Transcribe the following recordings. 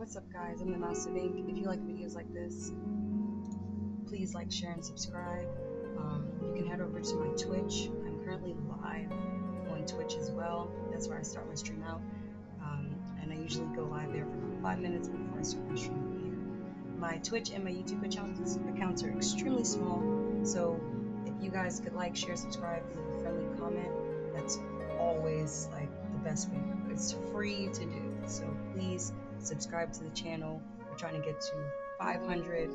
What's up, guys? I'm DaMouseOfInk. If you like videos like this, please like, share, and subscribe. You can head over to my Twitch. I'm currently live on Twitch as well. That's where I start my stream out. And I usually go live there for about 5 minutes before I start my stream here. My Twitch and my YouTube accounts are extremely small, so if you guys could like, share, subscribe, leave a friendly comment, that's always like the best way. It's free to do, so please subscribe to the channel. We're trying to get to 500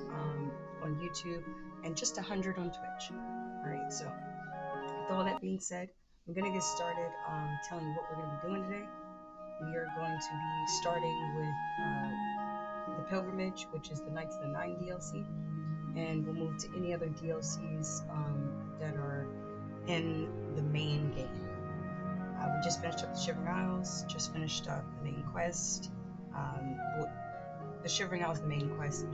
on YouTube and just 100 on Twitch. Alright, so with all that being said, I'm going to get started telling you what we're going to be doing today. We are going to be starting with the Pilgrimage, which is the Knights of the Nine DLC, and we'll move to any other DLCs that are in the main game. We just finished up the Shivering Isles, just finished up the main quest. The Shivering Isles, the main quest,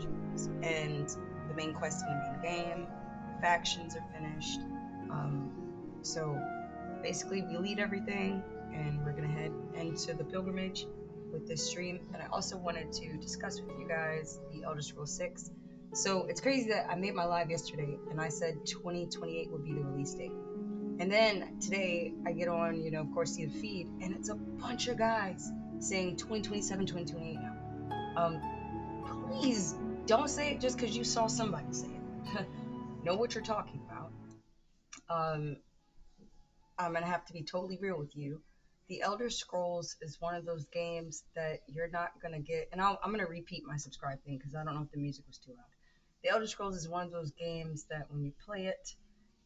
and the main quest in the main game. The factions are finished. So basically, we lead everything, and we're gonna head into the Pilgrimage with this stream. And I also wanted to discuss with you guys the Elder Scrolls 6. So it's crazy that I made my live yesterday, and I said 2028 would be the release date. And then today I get on, of course, see the feed, and it's a bunch of guys saying 2027, 2028 now. Please don't say it just because you saw somebody say it. Know what you're talking about. I'm gonna have to be totally real with you. The Elder Scrolls is one of those games that you're not gonna get, and I'm gonna repeat my subscribe thing because I don't know if the music was too loud. The Elder Scrolls is one of those games that when you play it,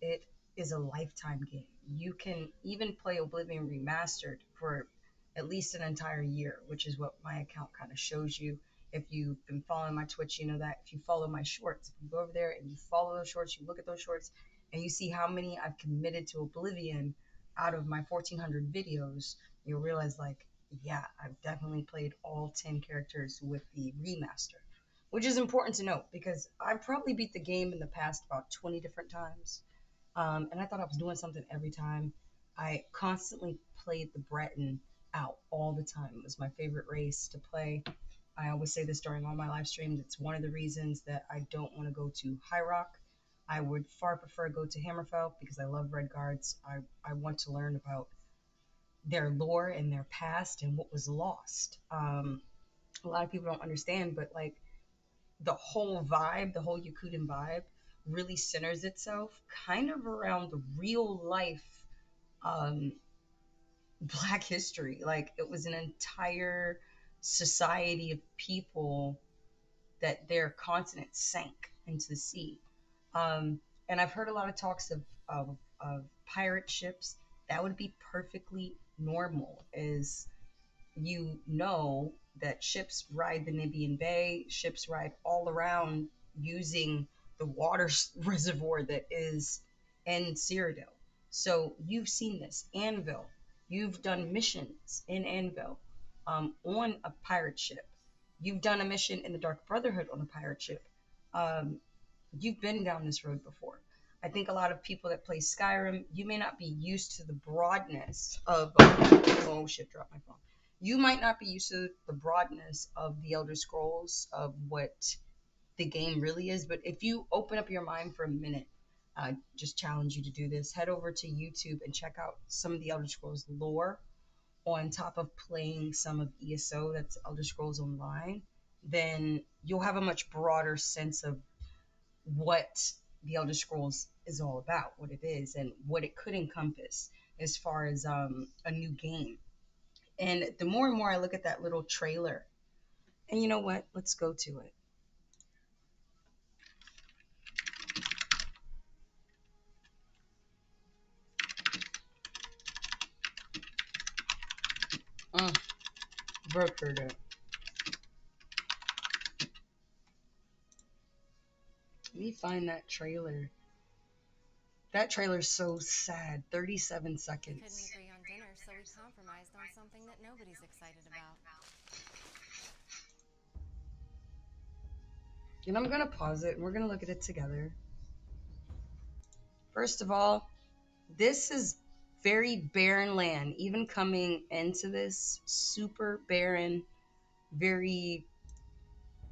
it is a lifetime game. You can even play Oblivion Remastered for at least an entire year, which is what my account kind of shows you. If you've been following my Twitch, you know that. If you follow my shorts, if you go over there and you follow those shorts, you look at those shorts, and you see how many I've committed to Oblivion out of my 1,400 videos, you'll realize, like, yeah, I've definitely played all 10 characters with the remaster, which is important to note because I've probably beat the game in the past about 20 different times. And I thought I was doing something every time. I constantly played the Breton out all the time. It was my favorite race to play. I always say this during all my live streams. It's one of the reasons that I don't want to go to High Rock. I would far prefer go to Hammerfell because I love Red Guards. I want to learn about their lore and their past and what was lost. A lot of people don't understand, but like the whole vibe, the whole Yakutan vibe, really centers itself kind of around the real life Black history. Like it was an entire society of people that their continent sank into the sea. And I've heard a lot of talks of pirate ships. That would be perfectly normal, as you know that ships ride the Nibian Bay, ships ride all around using the water reservoir that is in Cyrodiil. So you've seen this. Anvil, you've done missions in Anvil on a pirate ship. You've done a mission in the Dark Brotherhood on a pirate ship. You've been down this road before. I think a lot of people that play Skyrim, you may not be used to the broadness of... Oh shit, dropped my phone. You might not be used to the broadness of the Elder Scrolls, of what the game really is, but if you open up your mind for a minute, I just challenge you to do this. Head over to YouTube and check out some of the Elder Scrolls lore on top of playing some of ESO, that's Elder Scrolls Online. Then you'll have a much broader sense of what the Elder Scrolls is all about, what it is, and what it could encompass as far as a new game. And the more and more I look at that little trailer, and you know what? Let's go to it. Broke her up. Let me find that trailer. That trailer's so sad. 37 seconds. We couldn't agree on dinner, so we compromised on something that nobody's excited about. And I'm gonna pause it and we're gonna look at it together. First of all, this is very barren land. Even coming into this, super barren, very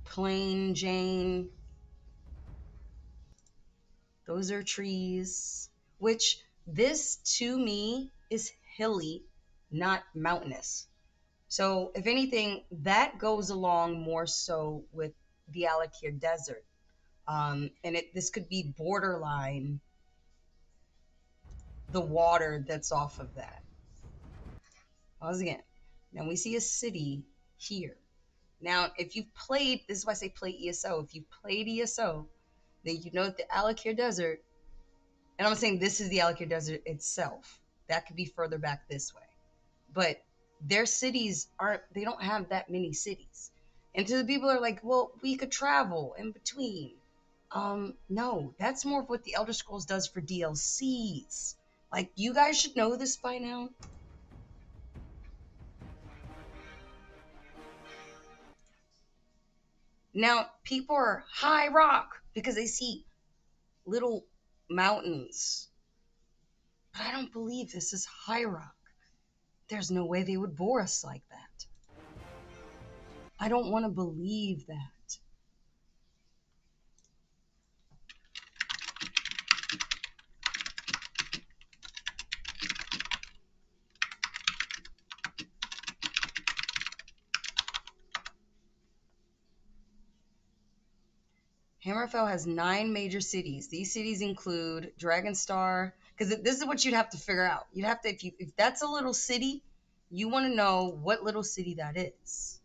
Plain Jane. Those are trees. Which this to me is hilly, not mountainous. So if anything, that goes along more so with the Alakir Desert. And this could be borderline the water that's off of that. Pause again. Now we see a city here. Now, if you've played, this is why I say play ESO. If you've played ESO, then you know that the Alakir Desert, and I'm saying this is the Alakir Desert itself. That could be further back this way. But their cities they don't have that many cities. And to the people who are like, well, we could travel in between. No, that's more of what the Elder Scrolls does for DLCs. Like, you guys should know this by now. Now, people are high rock because they see little mountains. But I don't believe this is high rock. There's no way they would bore us like that. I don't want to believe that. Hammerfell has 9 major cities. These cities include Dragonstar, because this is what you'd have to figure out. You'd have to, if that's a little city, you want to know what little city that is.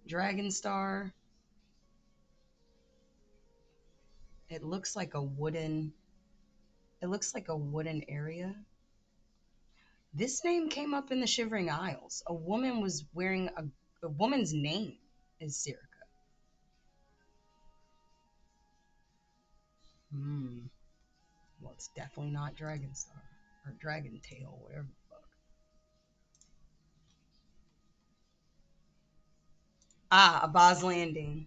Dragonstar. It looks like a wooden. It looks like a wooden area. This name came up in the Shivering Isles. A woman was wearing a woman's name is Sirica. Well, it's definitely not Dragonstar or Dragon Tail, whatever the fuck. Ah, a Boz Landing.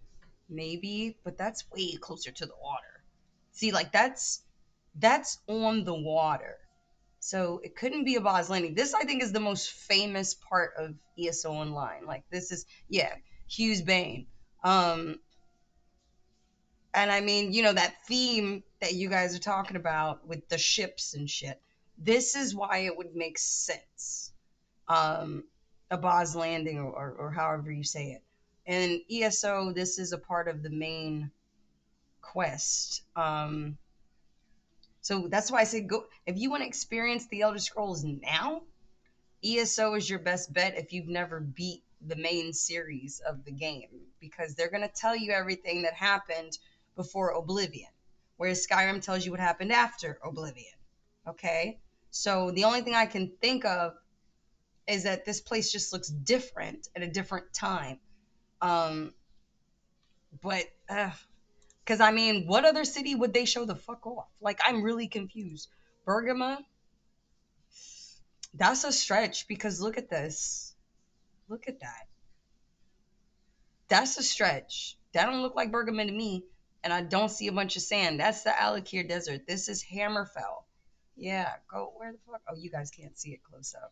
Maybe, but that's way closer to the water. See, like that's on the water. So it couldn't be a Boz Landing. This I think is the most famous part of ESO Online. Like this is Hughes Bane. And I mean, that theme that you guys are talking about with the ships and shit. This is why it would make sense. A Boz Landing or however you say it. And ESO, this is a part of the main quest. So that's why I say go if you want to experience the Elder Scrolls now. ESO is your best bet if you've never beat the main series of the game because they're going to tell you everything that happened before Oblivion, whereas Skyrim tells you what happened after Oblivion. Okay? So the only thing I can think of is that this place just looks different at a different time. But because I mean, what other city would they show the fuck off? Like, I'm really confused. Bergama? That's a stretch because look at this. Look at that. That's a stretch. That don't look like Bergama to me. And I don't see a bunch of sand. That's the Alakir Desert. This is Hammerfell. Yeah, go where the fuck? Oh, you guys can't see it close up.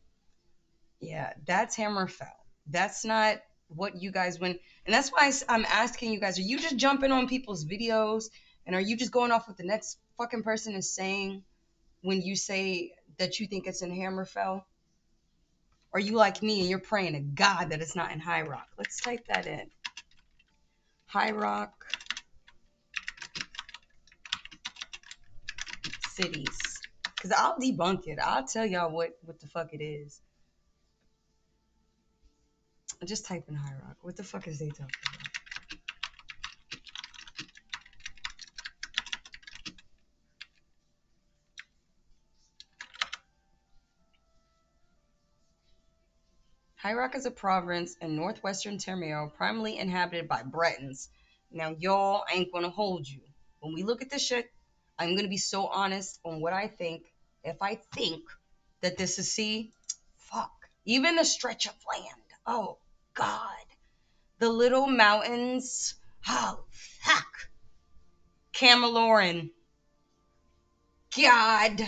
Yeah, that's Hammerfell. That's not what you guys went. And that's why I'm asking you guys, are you just jumping on people's videos? And are you just going off what the next fucking person is saying when you say that you think it's in Hammerfell? Or are you like me and you're praying to God that it's not in High Rock? Let's type that in. High Rock cities. Because I'll debunk it. I'll tell y'all what the fuck it is. Just type in High Rock. What the fuck is they talking about? High Rock is a province in northwestern Termeo, primarily inhabited by Bretons. Now, y'all, I ain't gonna hold you. When we look at this shit, I'm gonna be so honest on what I think. If I think that this is sea, fuck. Even the stretch of land. Oh, God. The little mountains. Oh, fuck. Camaloran. God.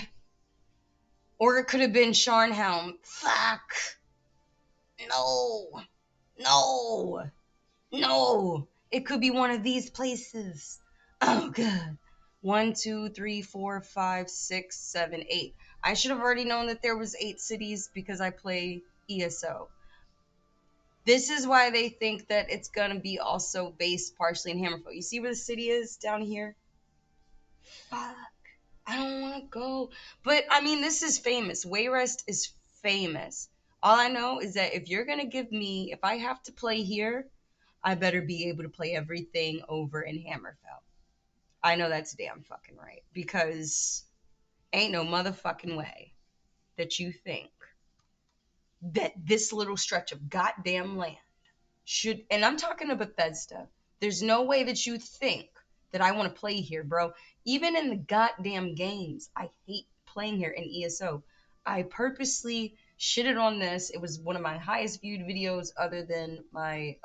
Or it could have been Sharnhelm. Fuck. No, no, no. It could be one of these places. Oh, God. 1, 2, 3, 4, 5, 6, 7, 8. I should have already known that there was 8 cities because I play ESO. This is why they think that it's gonna be also based partially in Hammerfell. You see where the city is down here? Fuck. I don't want to go. But I mean, this is famous. Wayrest is famous. All I know is that if you're gonna give me, if I have to play here, I better be able to play everything over in Hammerfell. I know that's damn fucking right. Because ain't no motherfucking way that you think that this little stretch of goddamn land should, and I'm talking to Bethesda, there's no way that you think that I want to play here, bro. Even in the goddamn games, I hate playing here in ESO. I purposely shitted on this. It was one of my highest viewed videos other than my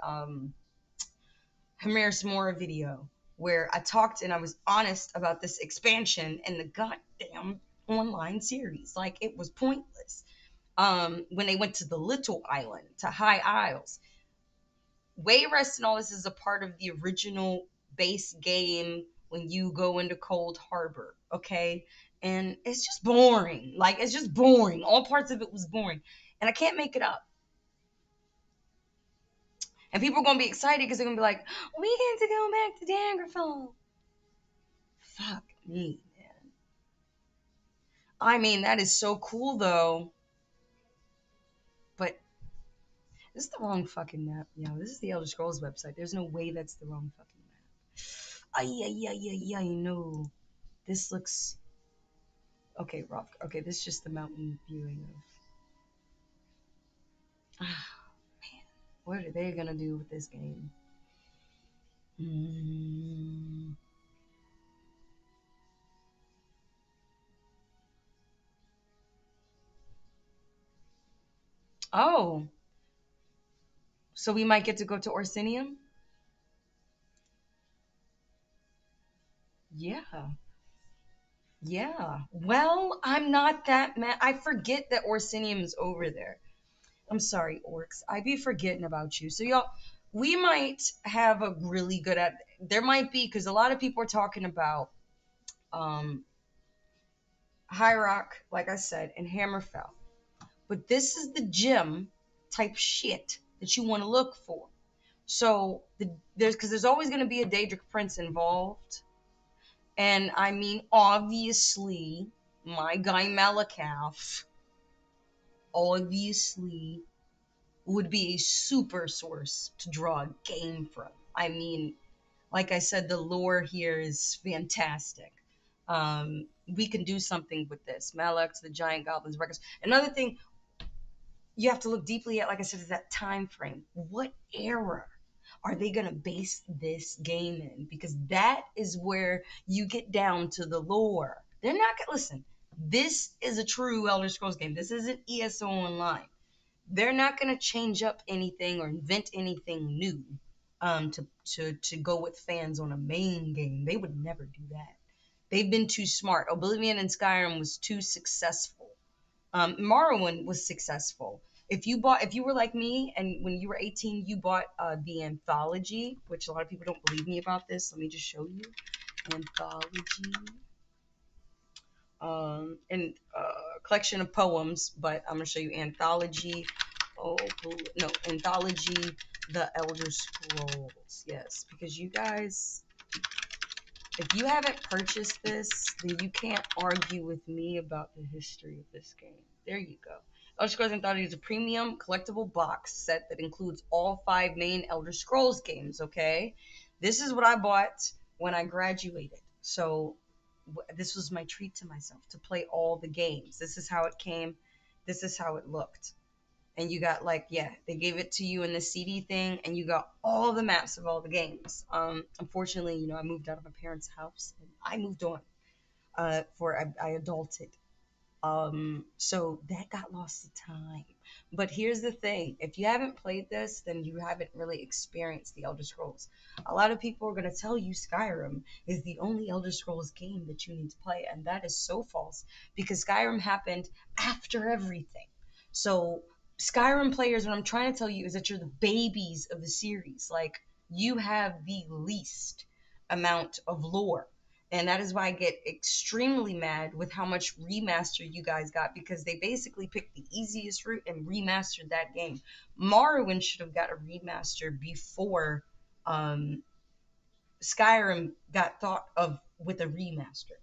Hamiris Mora video, where I talked and I was honest about this expansion and the goddamn online series. Like, it was pointless. When they went to the Little Island, to High Isles, Wayrest and all this is a part of the original base game when you go into Cold Harbor, okay? And it's just boring. Like, it's just boring. All parts of it was boring. And I can't make it up. And people are going to be excited because they're going to be like, we get to go back to Daggerfall. Fuck me, man. I mean, that is so cool, though. But this is the wrong fucking map. This is the Elder Scrolls website. There's no way that's the wrong fucking map. I know. This looks okay, rough. Okay, this is just the mountain viewing of. Man, what are they gonna do with this game? Oh, so we might get to go to Orsinium? Yeah. Yeah. Well, I'm not that mad. I forget that Orsinium is over there. I'm sorry, orcs. I be forgetting about you. So y'all, we might have a really good at. There might be because a lot of people are talking about um, High Rock, like I said, and Hammerfell. But this is the gym type shit that you want to look for. So there's always going to be a Daedric Prince involved, and I mean obviously my guy Malakath obviously would be a super source to draw a game from. I mean, like I said, the lore here is fantastic. We can do something with this. Malak, the giant goblins records. Another thing you have to look deeply at, like I said, is that time frame. What era are they going to base this game in? Because that is where you get down to the lore. They're not going to listen. This is a true Elder Scrolls game. This isn't ESO Online. They're not going to change up anything or invent anything new to go with fans on a main game. They would never do that. They've been too smart. Oblivion and Skyrim was too successful. Morrowind was successful. If you were like me and when you were 18, you bought the anthology, which a lot of people don't believe me about this. Let me just show you. Anthology. And collection of poems, but I'm gonna show you anthology. Oh no, anthology, the Elder Scrolls. Yes, because you guys, if you haven't purchased this, then you can't argue with me about the history of this game. There you go. Elder Scrolls Anthology is a premium collectible box set that includes all 5 main Elder Scrolls games. Okay, this is what I bought when I graduated. So this was my treat to myself to play all the games. This is how it came. This is how it looked. And you got like, yeah, they gave it to you in the CD thing, and you got all the maps of all the games. Unfortunately, I moved out of my parents' house and I moved on. I adulted. So that got lost to time. But here's the thing: if you haven't played this, then you haven't really experienced the Elder Scrolls. A lot of people are gonna tell you Skyrim is the only Elder Scrolls game that you need to play, and that is so false because Skyrim happened after everything. So Skyrim players, what I'm trying to tell you is that you're the babies of the series. Like, you have the least amount of lore. And that is why I get extremely mad with how much remaster you guys got, because they basically picked the easiest route and remastered that game. Morrowind should have got a remaster before um, Skyrim got thought of with a remaster.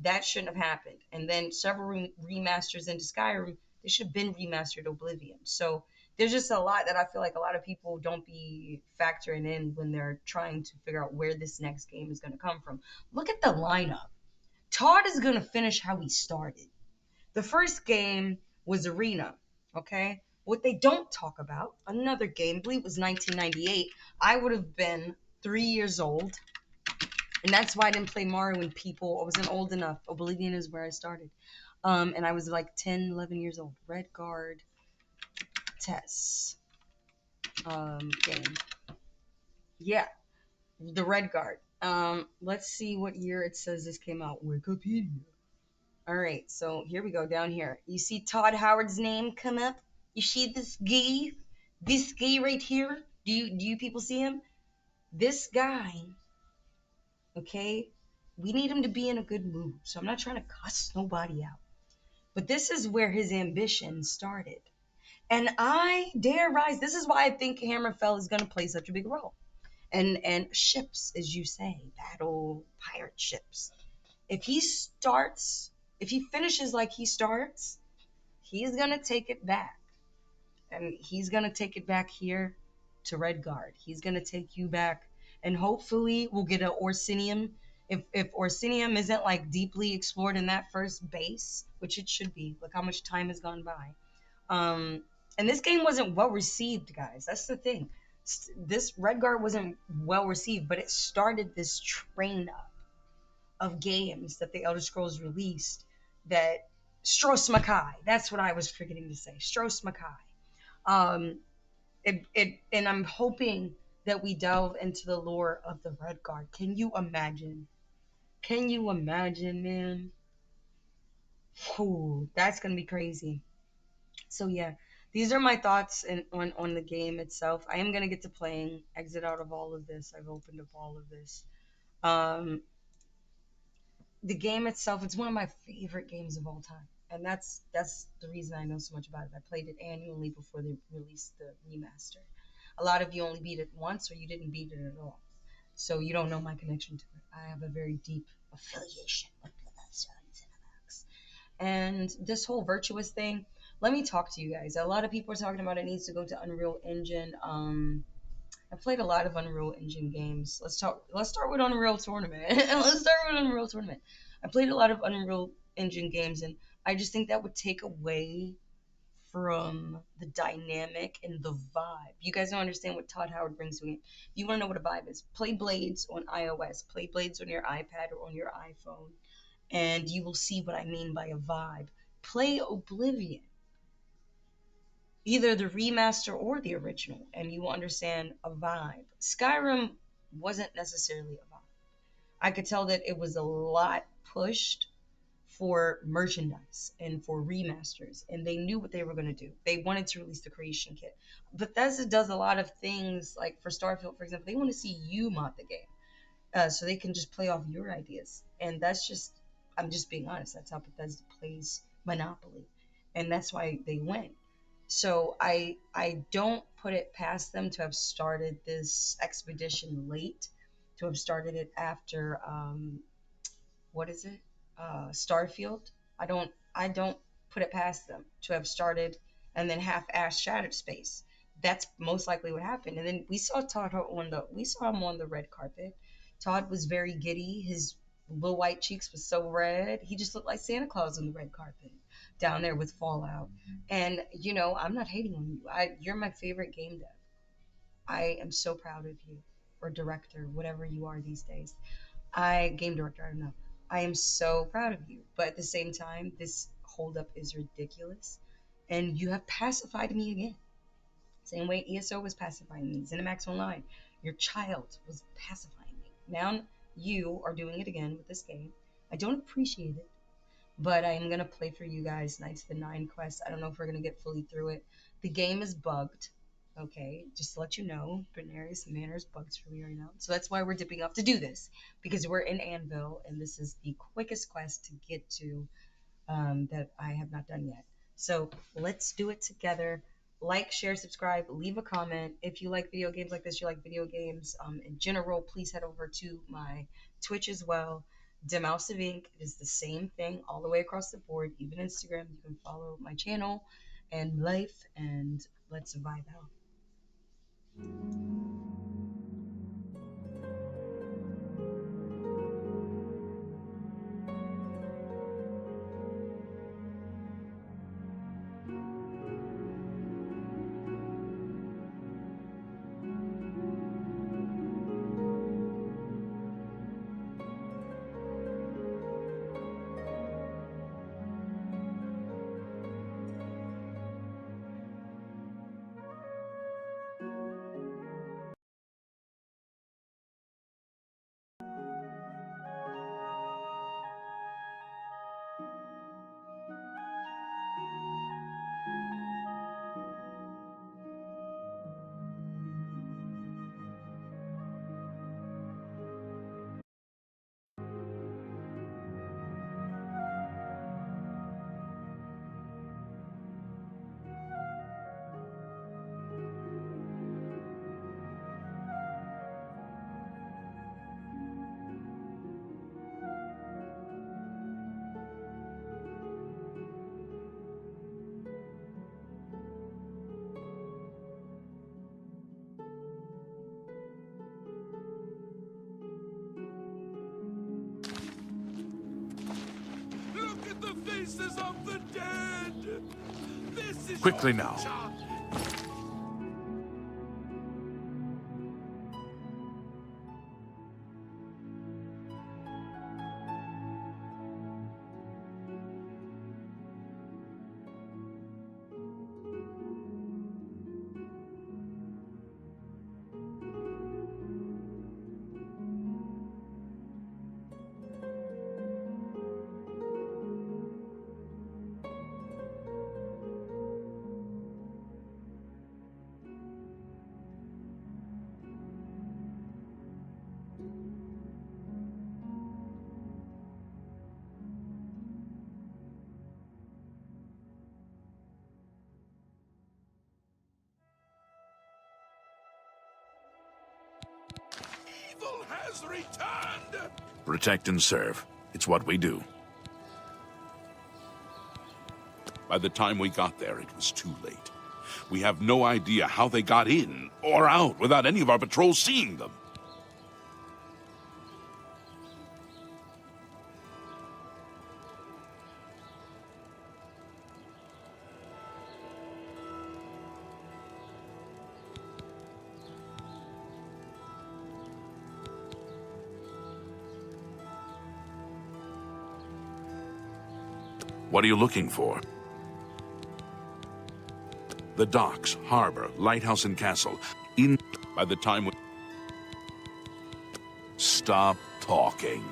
That shouldn't have happened. And then several remasters into Skyrim, they should have been remastered Oblivion. So there's just a lot that I feel like a lot of people don't be factoring in when they're trying to figure out where this next game is going to come from. Look at the lineup. Todd is going to finish how he started. The first game was Arena, okay? What they don't talk about, another game, I believe it was 1998. I would have been 3 years old, and that's why I didn't play Morrowind, people. I wasn't old enough. Oblivion is where I started. And I was like 10, 11 years old. Red Guard TES game. Yeah, the Red Guard. Let's see what year it says this came out. Wikipedia. All right, so here we go down here. You see Todd Howard's name come up? You see this guy? This guy right here? Do you people see him? This guy, okay? We need him to be in a good mood. So I'm not trying to cuss nobody out. But this is where his ambition started. And I dare rise. This is why I think Hammerfell is going to play such a big role. And ships, as you say, battle pirate ships. If he starts, if he finishes like he starts, he's going to take it back. And he's going to take it back here to Redguard. He's going to take you back. And hopefully we'll get an Orsinium. If Orsinium isn't like deeply explored in that first base, which it should be, look how much time has gone by. And this game wasn't well received, guys. That's the thing. This Redguard wasn't well received, but it started this train up of games that the Elder Scrolls released. That Stros Makai. That's what I was forgetting to say. Stros Makai. And I'm hoping that we delve into the lore of the Redguard. Can you imagine? Can you imagine, man? Ooh, that's gonna be crazy. So yeah, these are my thoughts on the game itself. I am gonna get to playing. Exit out of all of this. I've opened up all of this. Um, the game itself, it's one of my favorite games of all time, and that's the reason I know so much about it. I played it annually before they released the remaster. A lot of you only beat it once, or you didn't beat it at all, so you don't know my connection to it. I have a very deep affiliation with the Cinemax. And this whole virtuous thing, let me talk to you guys. A lot of people are talking about it needs to go to Unreal Engine. I played a lot of Unreal Engine games. Let's start with Unreal Tournament. Let's start with Unreal Tournament. I played a lot of Unreal Engine games, and I just think that would take away from the dynamic and the vibe. You guys don't understand what Todd Howard brings to it. If you want to know what a vibe is, play Blades on iOS, play Blades on your iPad or on your iPhone, and you will see what I mean by a vibe. Play Oblivion, either the remaster or the original, and you will understand a vibe. Skyrim wasn't necessarily a vibe. I could tell that it was a lot pushed for merchandise and for remasters, and they knew what they were going to do. They wanted to release the creation kit. Bethesda does a lot of things, like for Starfield, for example, they want to see you mod the game, so they can just play off your ideas. And that's just, I'm just being honest, that's how Bethesda plays Monopoly, and that's why they win. So I don't put it past them to have started this expedition late, to have started it after what is it? Starfield. I don't put it past them to have started and then half-assed Shattered Space. That's most likely what happened. And then we saw him on the red carpet. Todd was very giddy. His little white cheeks was so red. He just looked like Santa Claus on the red carpet down there with Fallout. And I'm not hating on you. You're my favorite game dev. I am so proud of you, or director, whatever you are these days. Game director, I don't know. I am so proud of you. But at the same time, this holdup is ridiculous. And you have pacified me again. Same way ESO was pacifying me. ZeniMax Online, your child was pacifying me. Now you are doing it again with this game. I don't appreciate it, but I'm gonna play for you guys Knights of the Nine quest. I don't know if we're gonna get fully through it. The game is bugged. Okay, just to let you know, Bernarius Manor is bugged for me right now. So that's why we're dipping off to do this, because we're in Anvil, and this is the quickest quest to get to that I have not done yet. So let's do it together. Like, share, subscribe, leave a comment. If you like video games like this, you like video games in general, please head over to my Twitch as well. DaMouseOfInk is the same thing all the way across the board. Even Instagram, you can follow my channel and life, and let's vibe out. Look at the faces of the dead! This is Quickly your now. chance. Evil has returned! Protect and serve. It's what we do. By the time we got there, it was too late. We have no idea how they got in or out without any of our patrols seeing them. What are you looking for? The docks, harbor, lighthouse, and castle. By the time we... Stop talking.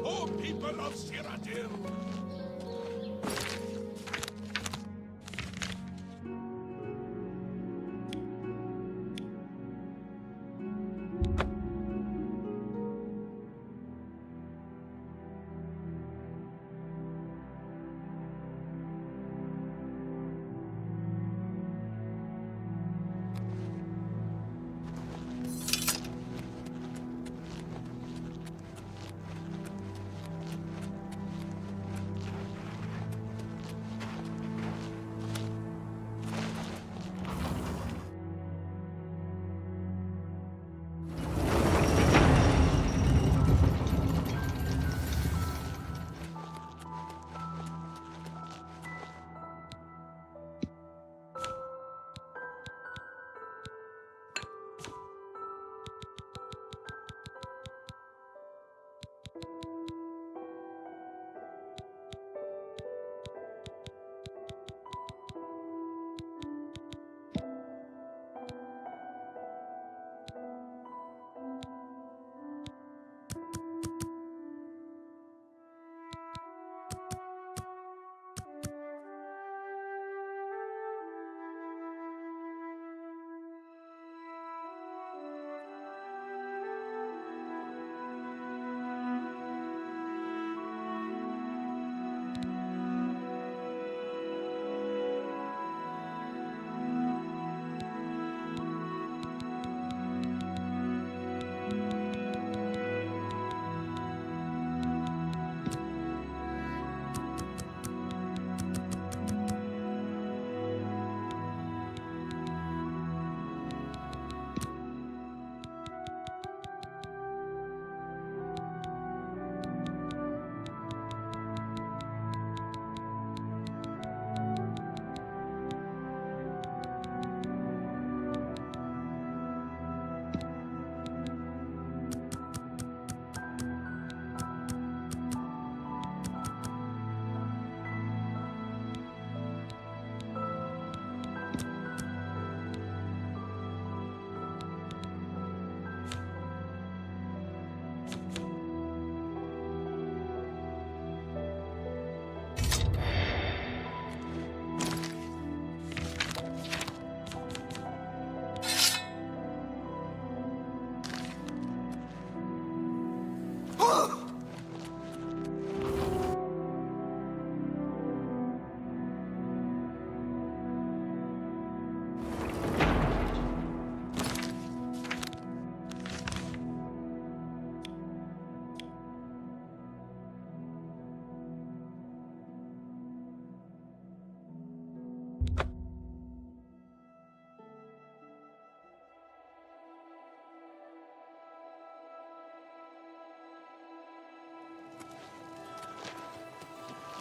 Oh, people of Cyrodiil!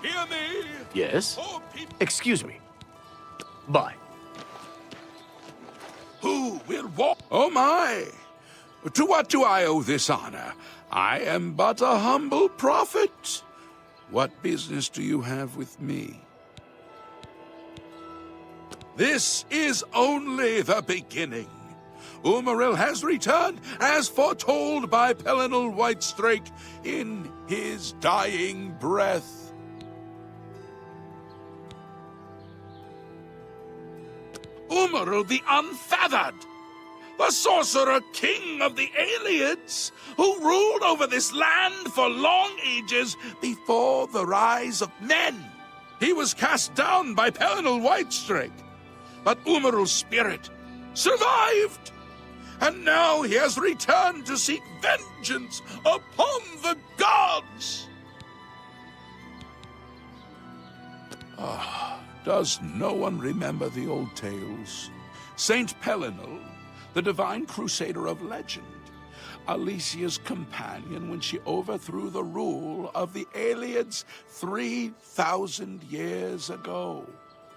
Hear me? Yes? Oh, people Excuse me. Bye. who will walk. Oh, my. To what do I owe this honor? I am but a humble prophet. What business do you have with me? This is only the beginning. Umaril has returned, as foretold by Pelinal Whitestrake in his dying breath. Umaril the Unfeathered, the sorcerer king of the Aliens, who ruled over this land for long ages before the rise of men. He was cast down by Pelinal Whitestrake, but Umaril's spirit survived, and now he has returned to seek vengeance upon the gods. Does no one remember the old tales? Saint Pelinal, the divine crusader of legend, Alicia's companion when she overthrew the rule of the Aliens 3,000 years ago.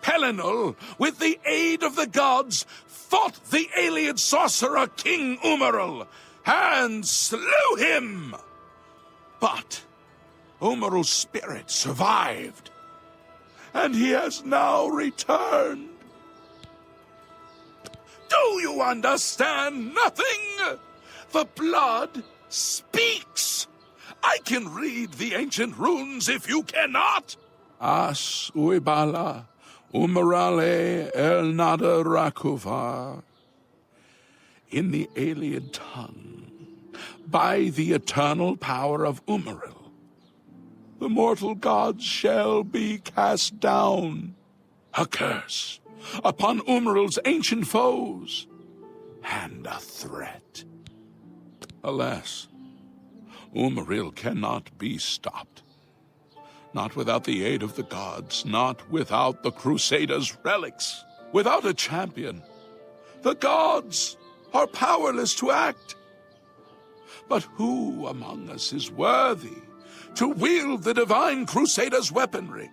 Pelinal, with the aid of the gods, fought the alien sorcerer King Umaril and slew him. But Umaril's spirit survived, and he has now returned. Do you understand nothing? The blood speaks. I can read the ancient runes if you cannot. As uibala, umarale el nada rakuva. In the alien tongue, by the eternal power of Umaril, the mortal gods shall be cast down. A curse upon Umaril's ancient foes, and a threat. Alas, Umaril cannot be stopped. Not without the aid of the gods, not without the Crusaders' relics. Without a champion, the gods are powerless to act. But who among us is worthy to wield the divine Crusaders' weaponry?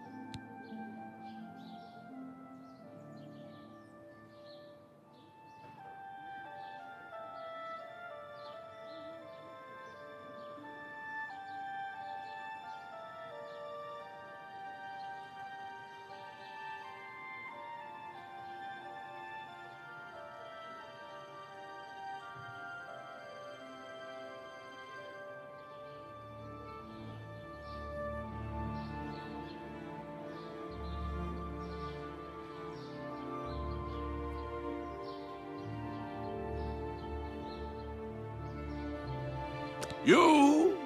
You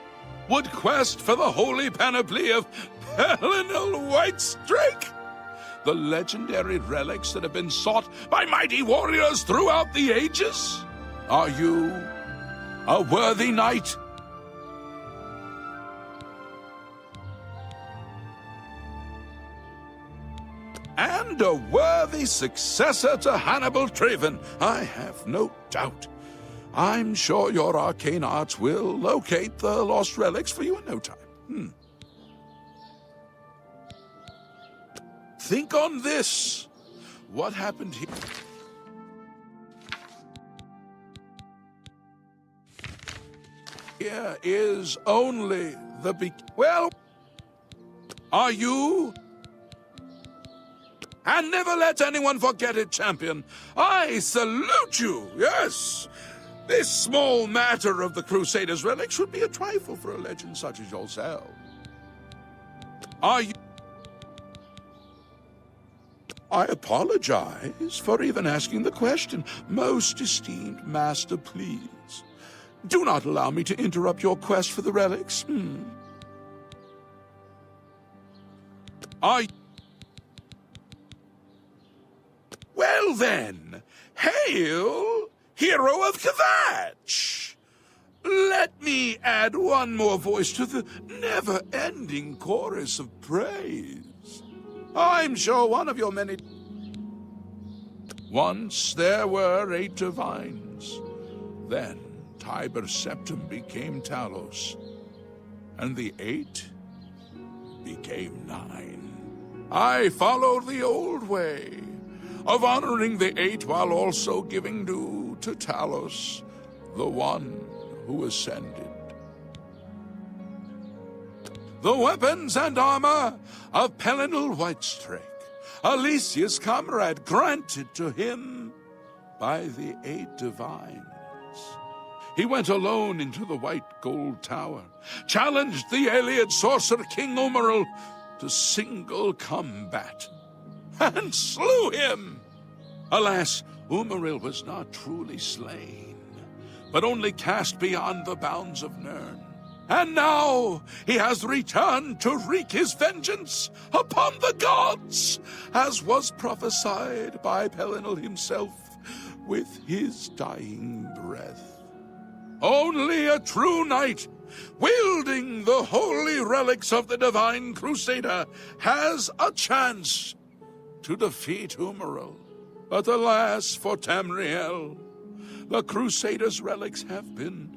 would quest for the holy panoply of Pelinal Whitestrake? The legendary relics that have been sought by mighty warriors throughout the ages? Are you a worthy knight? And a worthy successor to Hannibal Traven, I have no doubt. I'm sure your arcane arts will locate the lost relics for you in no time. Think on this. What happened here? Here is only the well, are you? And never let anyone forget it, champion. I salute you, yes. This small matter of the Crusaders' relics should be a trifle for a legend such as yourself. Are you? I apologize for even asking the question. Most esteemed master, please, do not allow me to interrupt your quest for the relics. Are you? Well then, hail, hero of Kvatch! Let me add one more voice to the never-ending chorus of praise. I'm sure one of your many... Once there were 8 divines. Then Tiber Septim became Talos, and the 8 became 9. I followed the old way of honoring the 8 while also giving due to Talos, the one who ascended. The weapons and armor of Pelinal Whitestrake, Alicia's comrade, granted to him by the 8 divines. He went alone into the white gold tower, challenged the Ayleid sorcerer King Umaril to single combat, and slew him. Alas, Umaril was not truly slain, but only cast beyond the bounds of Nirn. And now he has returned to wreak his vengeance upon the gods, as was prophesied by Pelinal himself with his dying breath. Only a true knight, wielding the holy relics of the Divine Crusader, has a chance to defeat Umaril. But alas for Tamriel, the Crusader's relics have been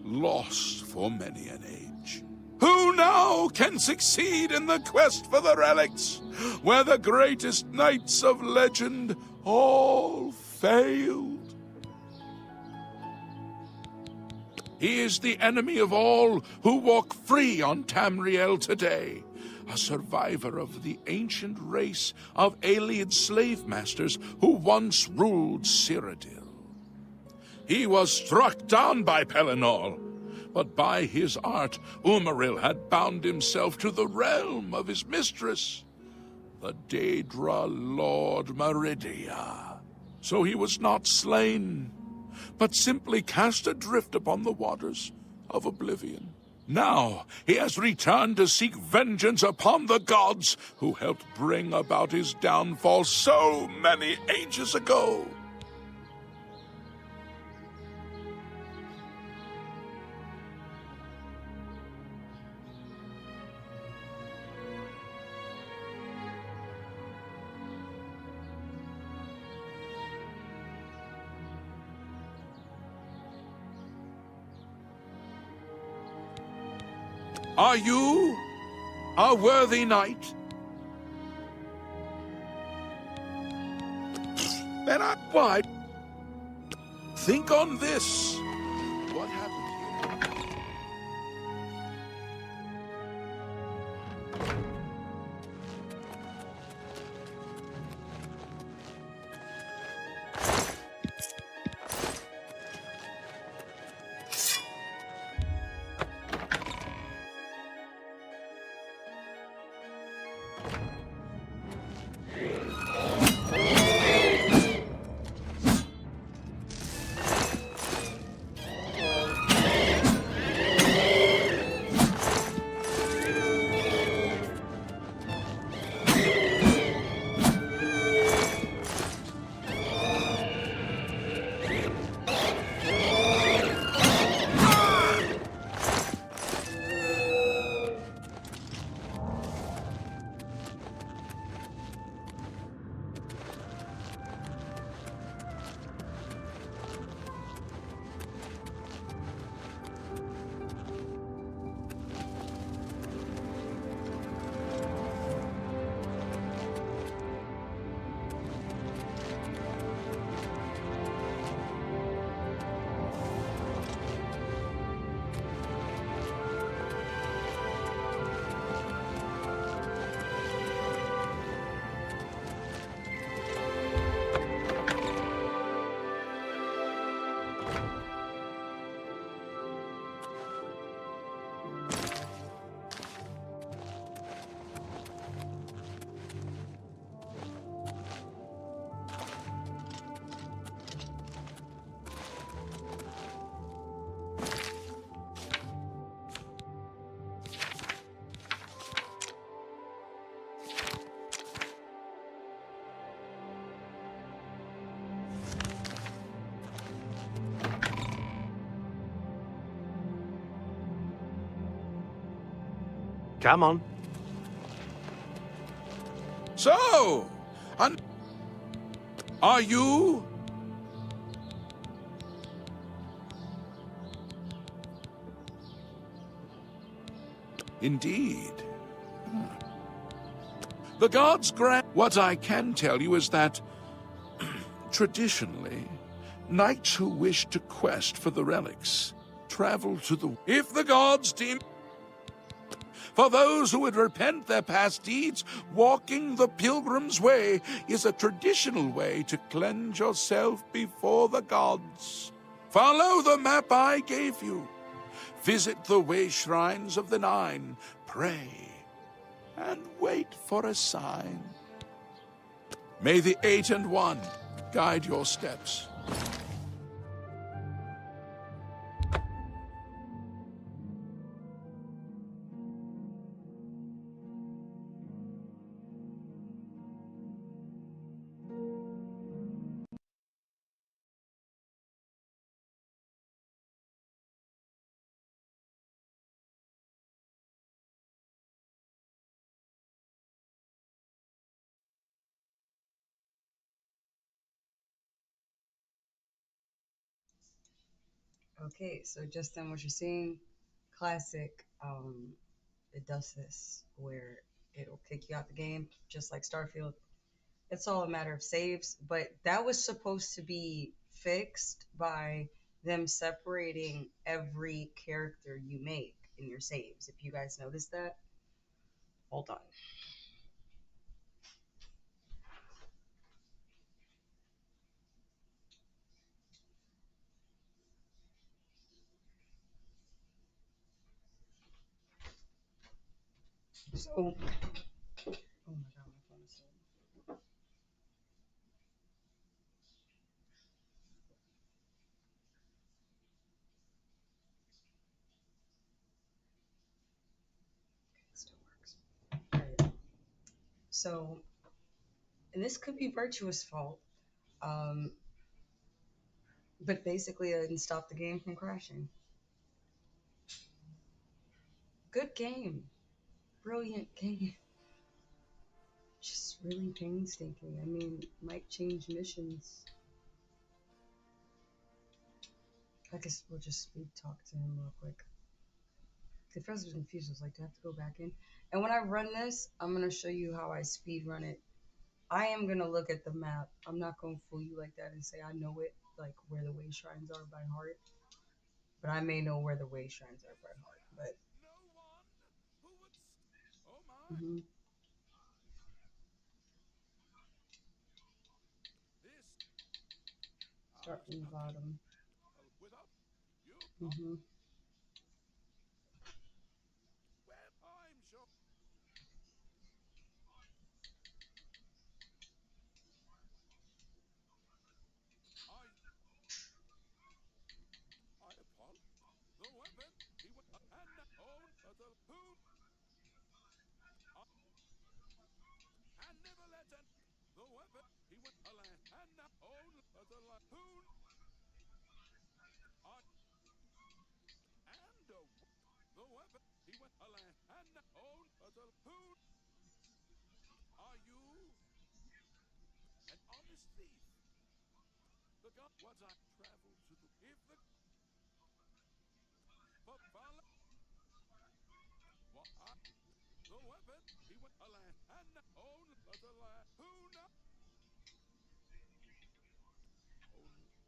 lost for many an age. Who now can succeed in the quest for the relics, where the greatest knights of legend all failed? He is the enemy of all who walk free on Tamriel today, a survivor of the ancient race of Ayleid slave masters who once ruled Cyrodiil. He was struck down by Pelinal, but by his art, Umaril had bound himself to the realm of his mistress, the Daedra Lord Meridia. So he was not slain, but simply cast adrift upon the waters of Oblivion. Now he has returned to seek vengeance upon the gods who helped bring about his downfall so many ages ago. Are you a worthy knight? Then why? Think on this. What happened here? Come on. So, are you? Indeed. The gods grant. What I can tell you is that, traditionally, knights who wish to quest for the relics travel to the... If the gods deem For those who would repent their past deeds, walking the pilgrim's way is a traditional way to cleanse yourself before the gods. Follow the map I gave you. Visit the way shrines of the Nine, pray, and wait for a sign. May the 8 and 1 guide your steps. Okay, so just then what you're seeing, classic, it does this where it'll kick you out the game, just like Starfield. It's all a matter of saves, but that was supposed to be fixed by them separating every character you make in your saves. If you guys noticed that, hold on. So, oh my god, my phone is it still works. Alright. So, and this could be Virtuous' fault, um, but basically, I didn't stop the game from crashing. Good game, brilliant game. Just really painstaking. I mean, might change missions. I guess we'll just speed talk to him real quick. At first I was confused. I was like, do I have to go back in? And when I run this, I'm going to show you how I speed run it. I am going to look at the map. I'm not going to fool you like that and say I know it, like where the way shrines are by heart. But I may know where the way shrines are by heart. But, start from the bottom.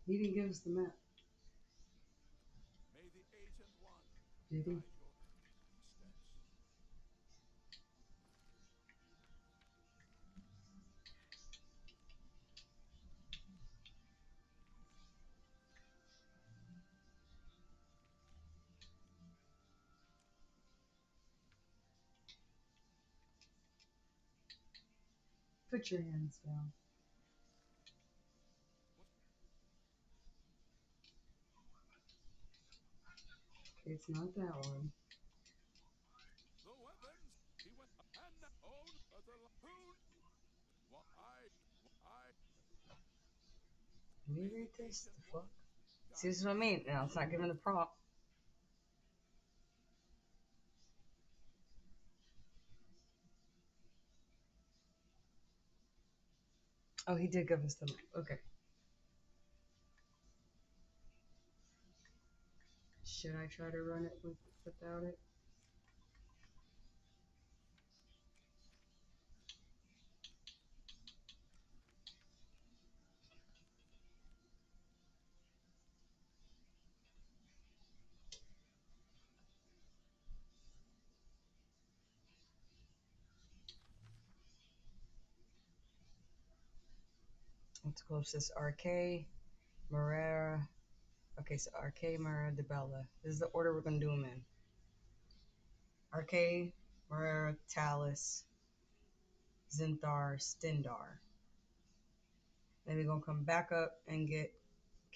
He didn't give us the map. Did he? Put your hands down. Okay, it's not that one. Can we read this? The fuck? See, this is what I mean. Now it's not giving the prompt. Oh, he did give us the map. Okay. Should I try to run it without it? Let's close this RK, Marera. Okay, so RK, Marera, DeBella. This is the order we're going to do them in. RK, Marera, Talus, Zinthar, Stendar. Then we're going to come back up and get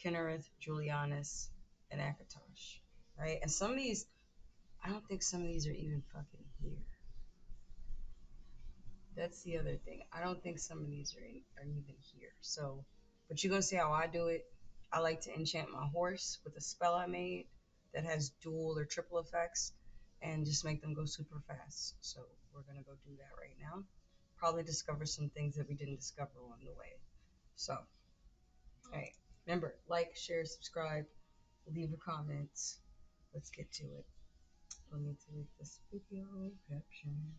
Kinnereth, Julianus, and Akatosh. Right? And some of these, I don't think some of these are even fucking here. That's the other thing. I don't think some of these are even here. So, but you're going to see how I do it. I like to enchant my horse with a spell I made that has dual or triple effects and just make them go super fast. So we're going to go do that right now. Probably discover some things that we didn't discover along the way. So, hey, remember, like, share, subscribe, leave a comment. Let's get to it. Let me delete this video caption.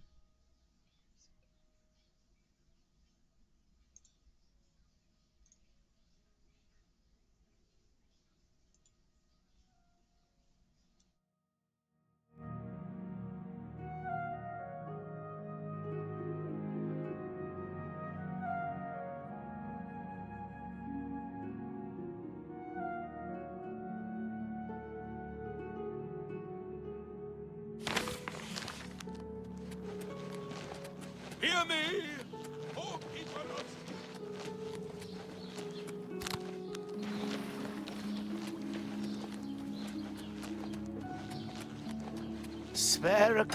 Hear me! Oh, Icarus! Spare a...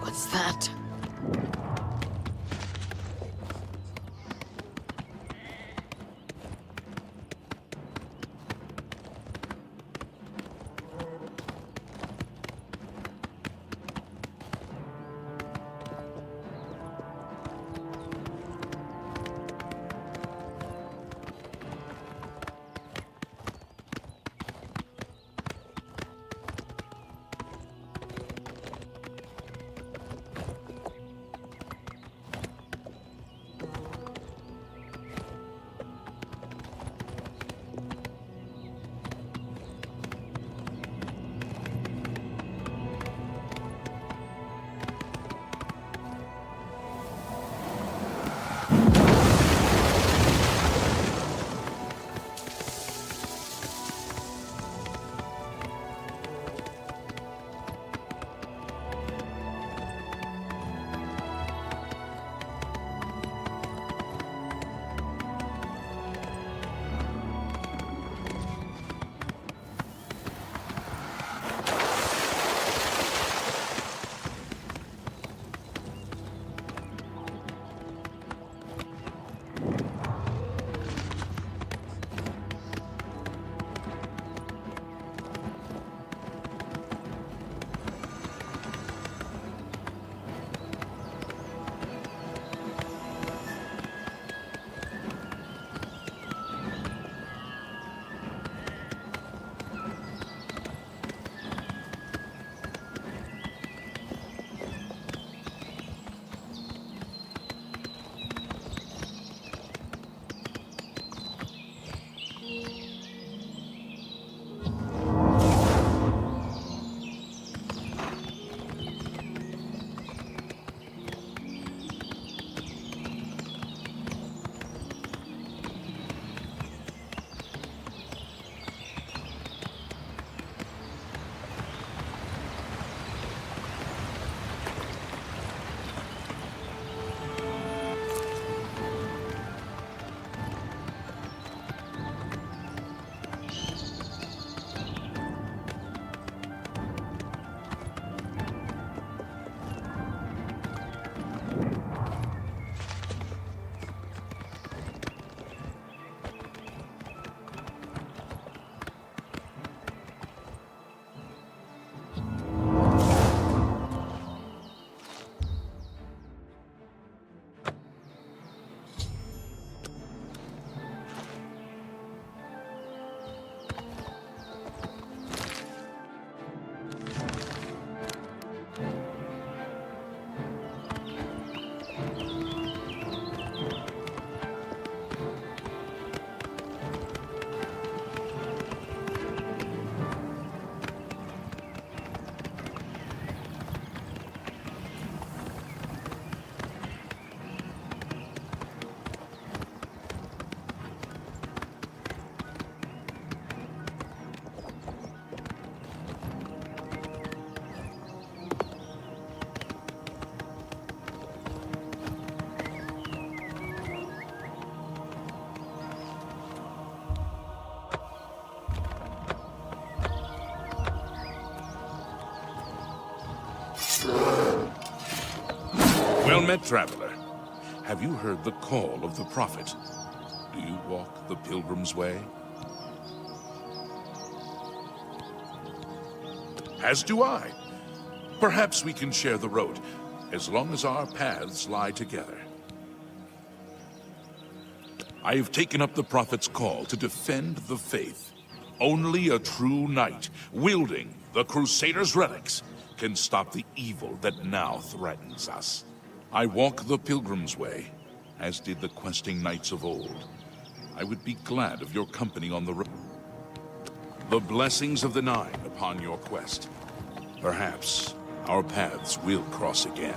What's that? Well met, traveler. Have you heard the call of the prophet? Do you walk the pilgrim's way? As do I. Perhaps we can share the road, as long as our paths lie together. I have taken up the prophet's call to defend the faith. Only a true knight, wielding the Crusaders' relics, can stop the evil that now threatens us. I walk the pilgrim's way, as did the questing knights of old. I would be glad of your company on the road. The blessings of the Nine upon your quest. Perhaps our paths will cross again.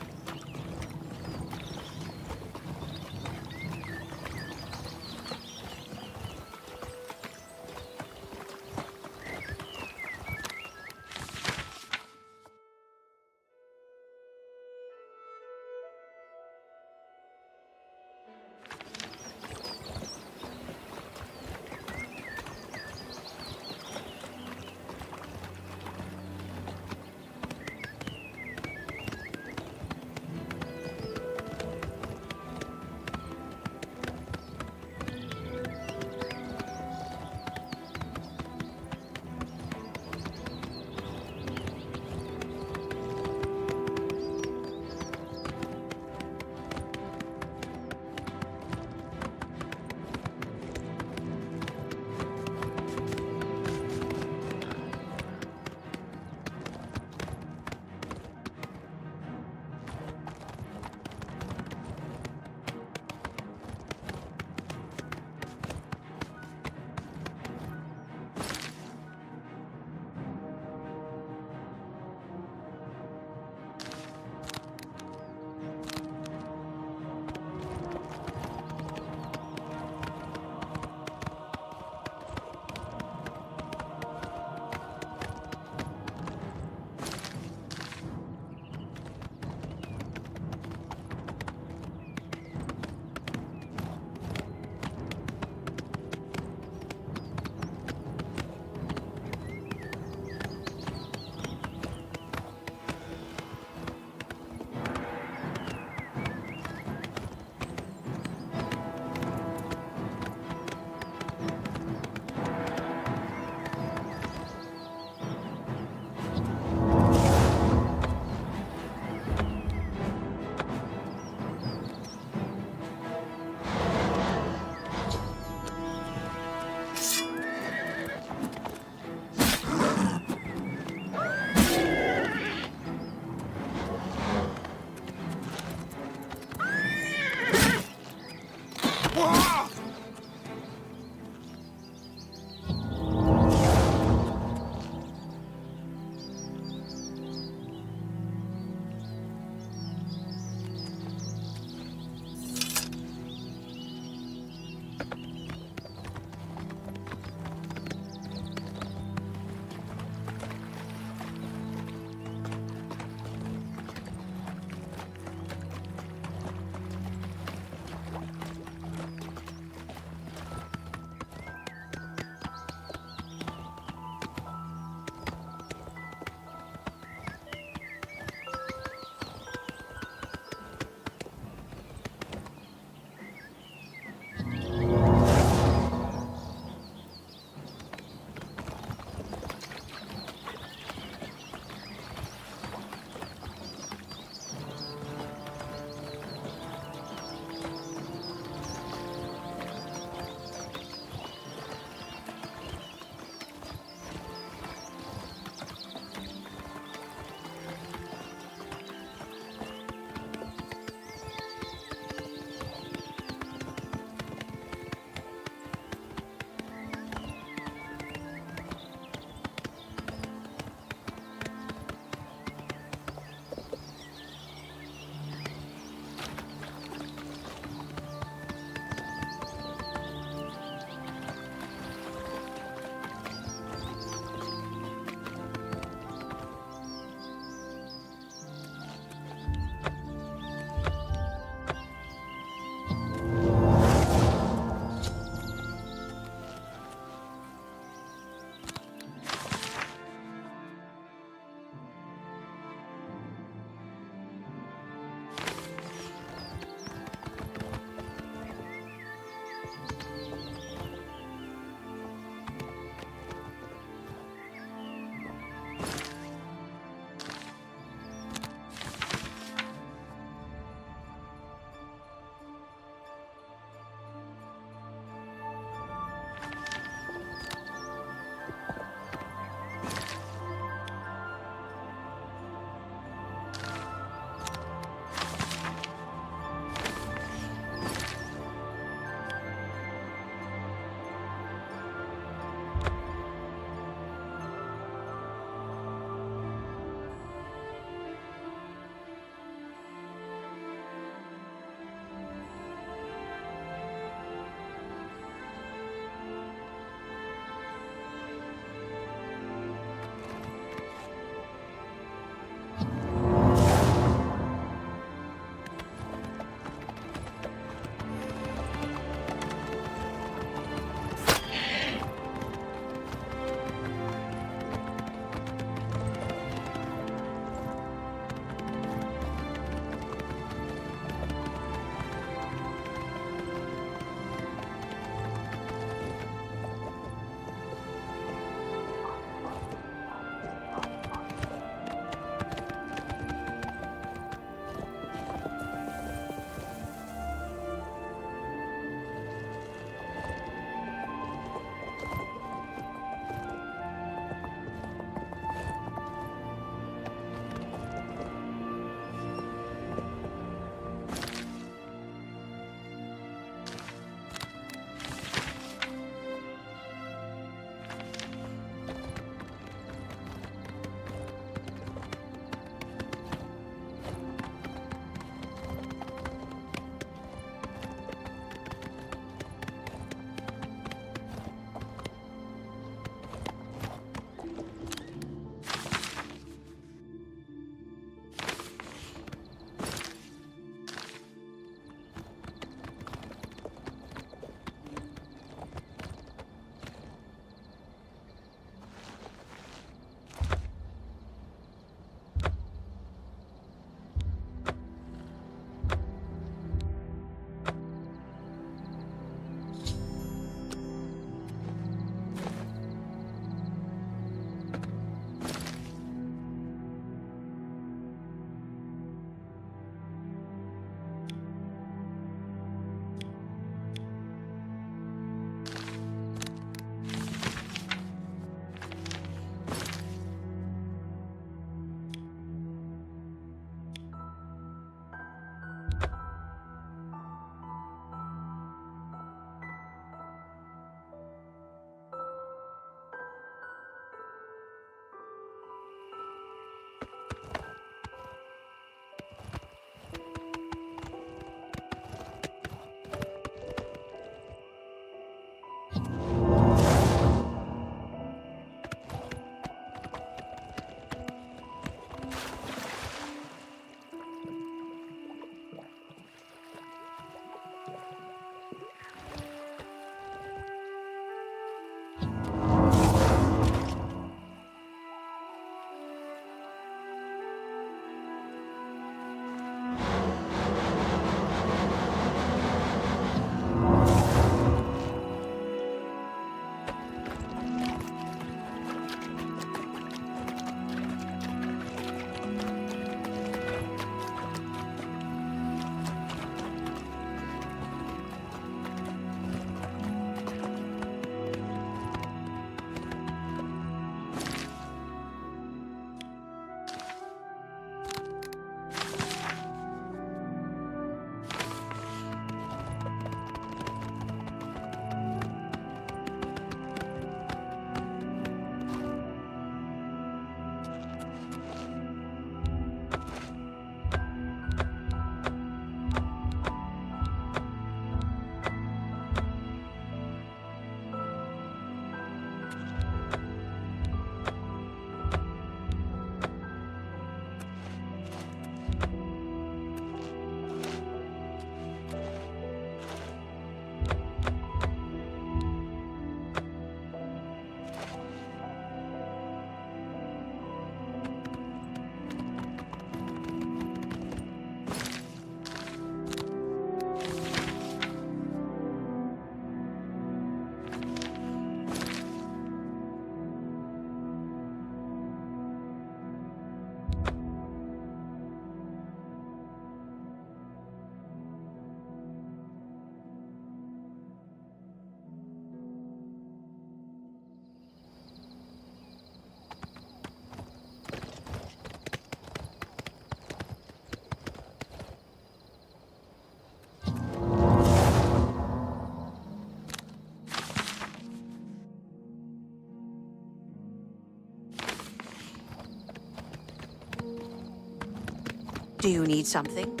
Do you need something?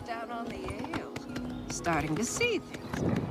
cut down on the ale. Starting to see things.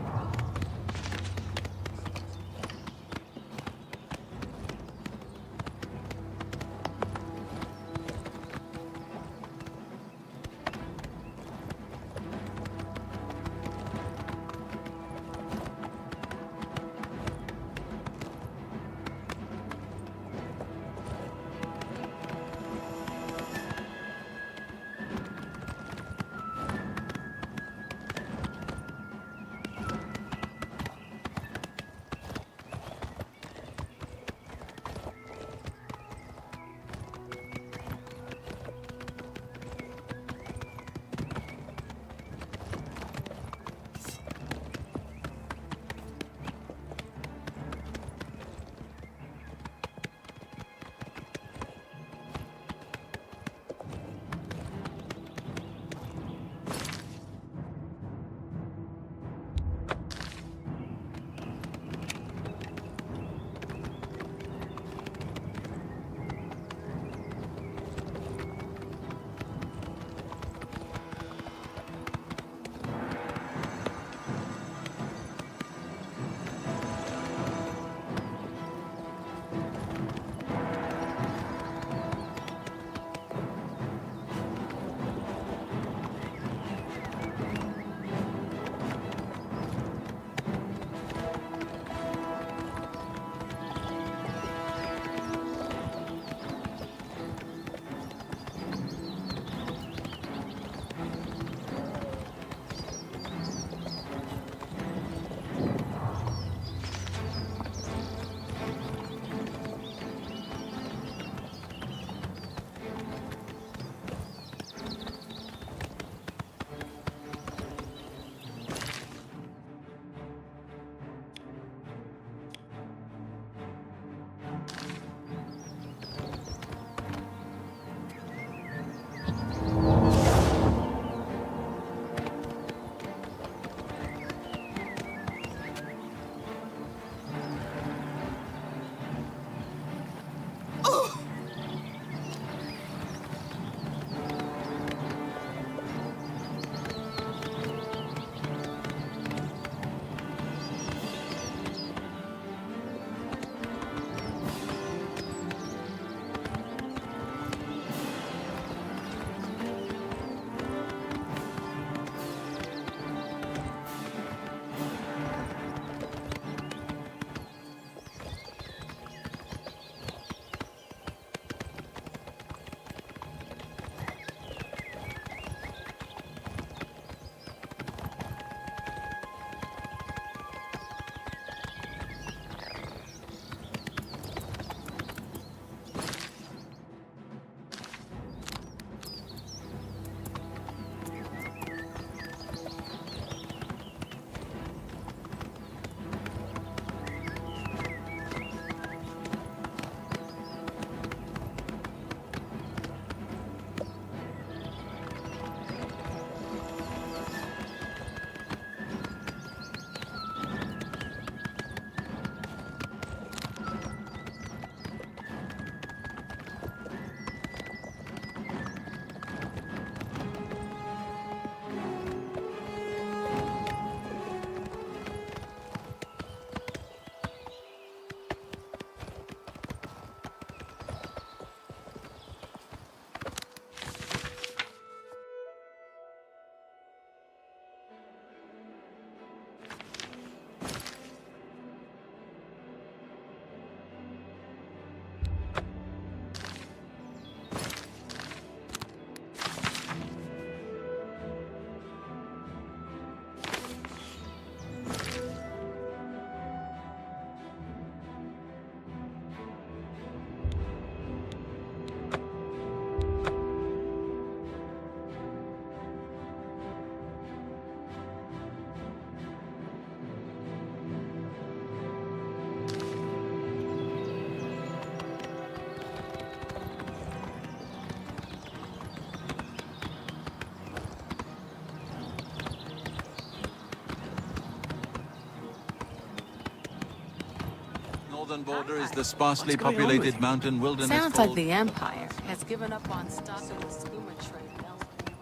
Northern border is the sparsely populated mountain wilderness. Sounds like the Empire has given up on stopping the skooma trade elsewhere.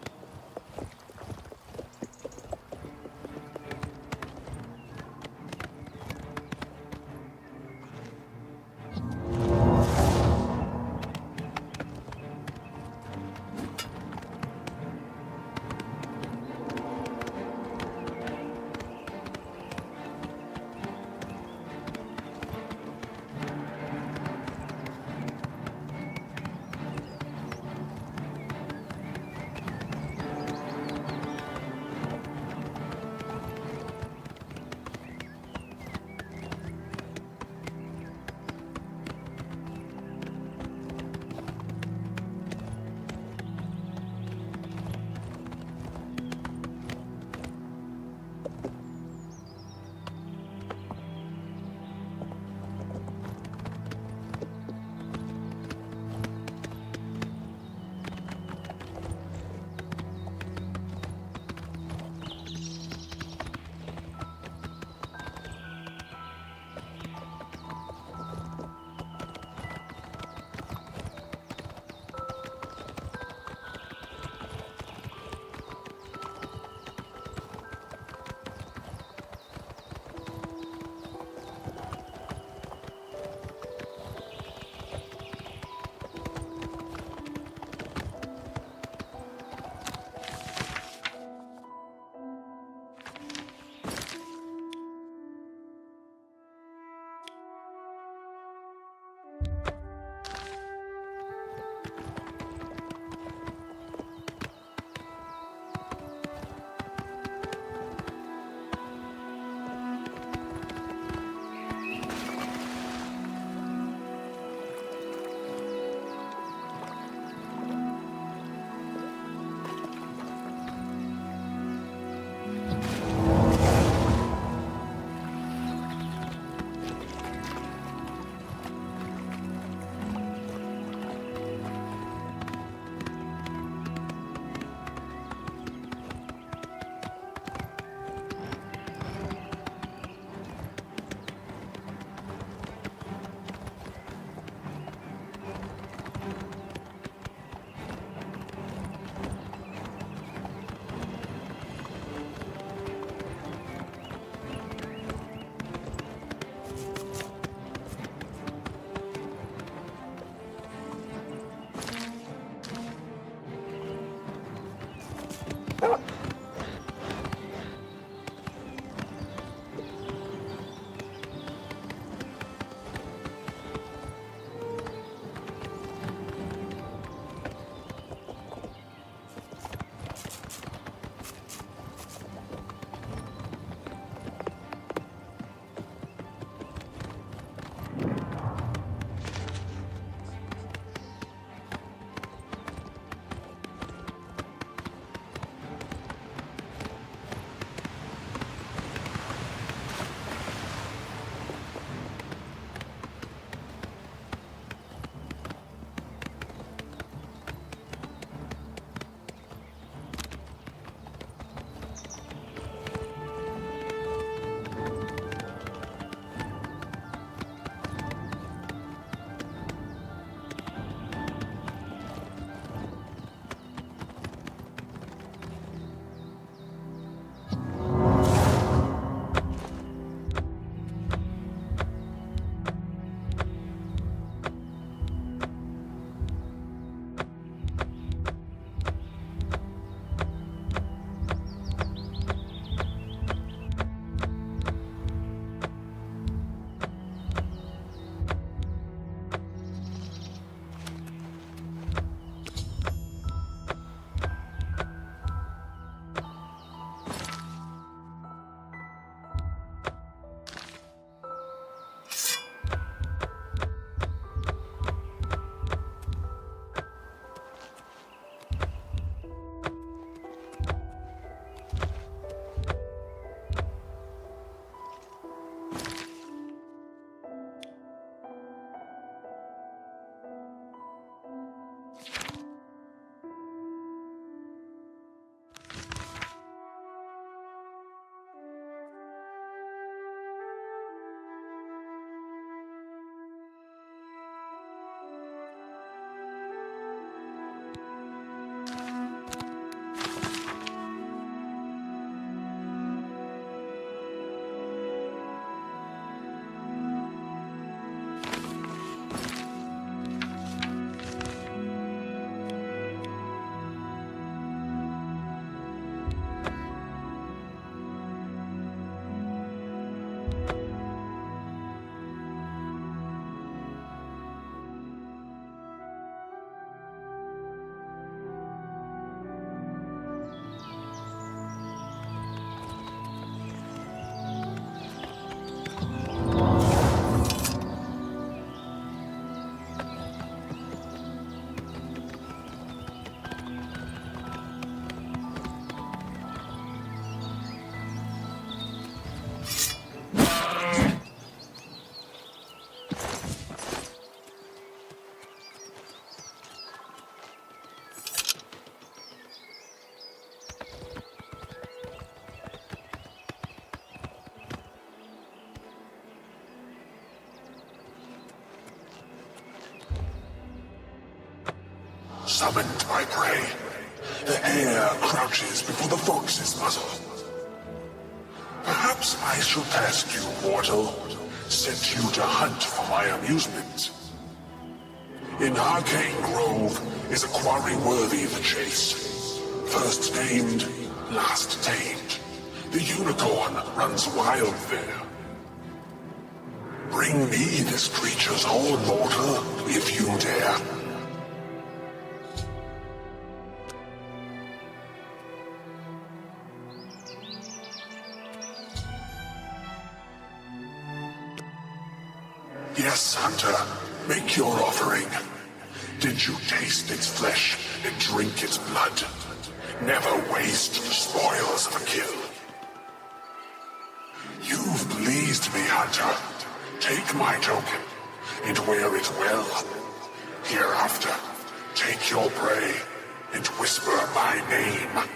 summoned my prey. The hare crouches before the fox's muzzle. Perhaps I should ask you, mortal, sent you to hunt for my amusement. In Arcane Grove is a quarry worthy the chase. First named, last tamed. The unicorn runs wild there. Bring me this creature's horn, mortal, if you dare. Yes, Hunter, make your offering. Did you taste its flesh and drink its blood? Never waste the spoils of a kill. You've pleased me, Hunter. Take my token and wear it well. Hereafter, take your prey and whisper my name.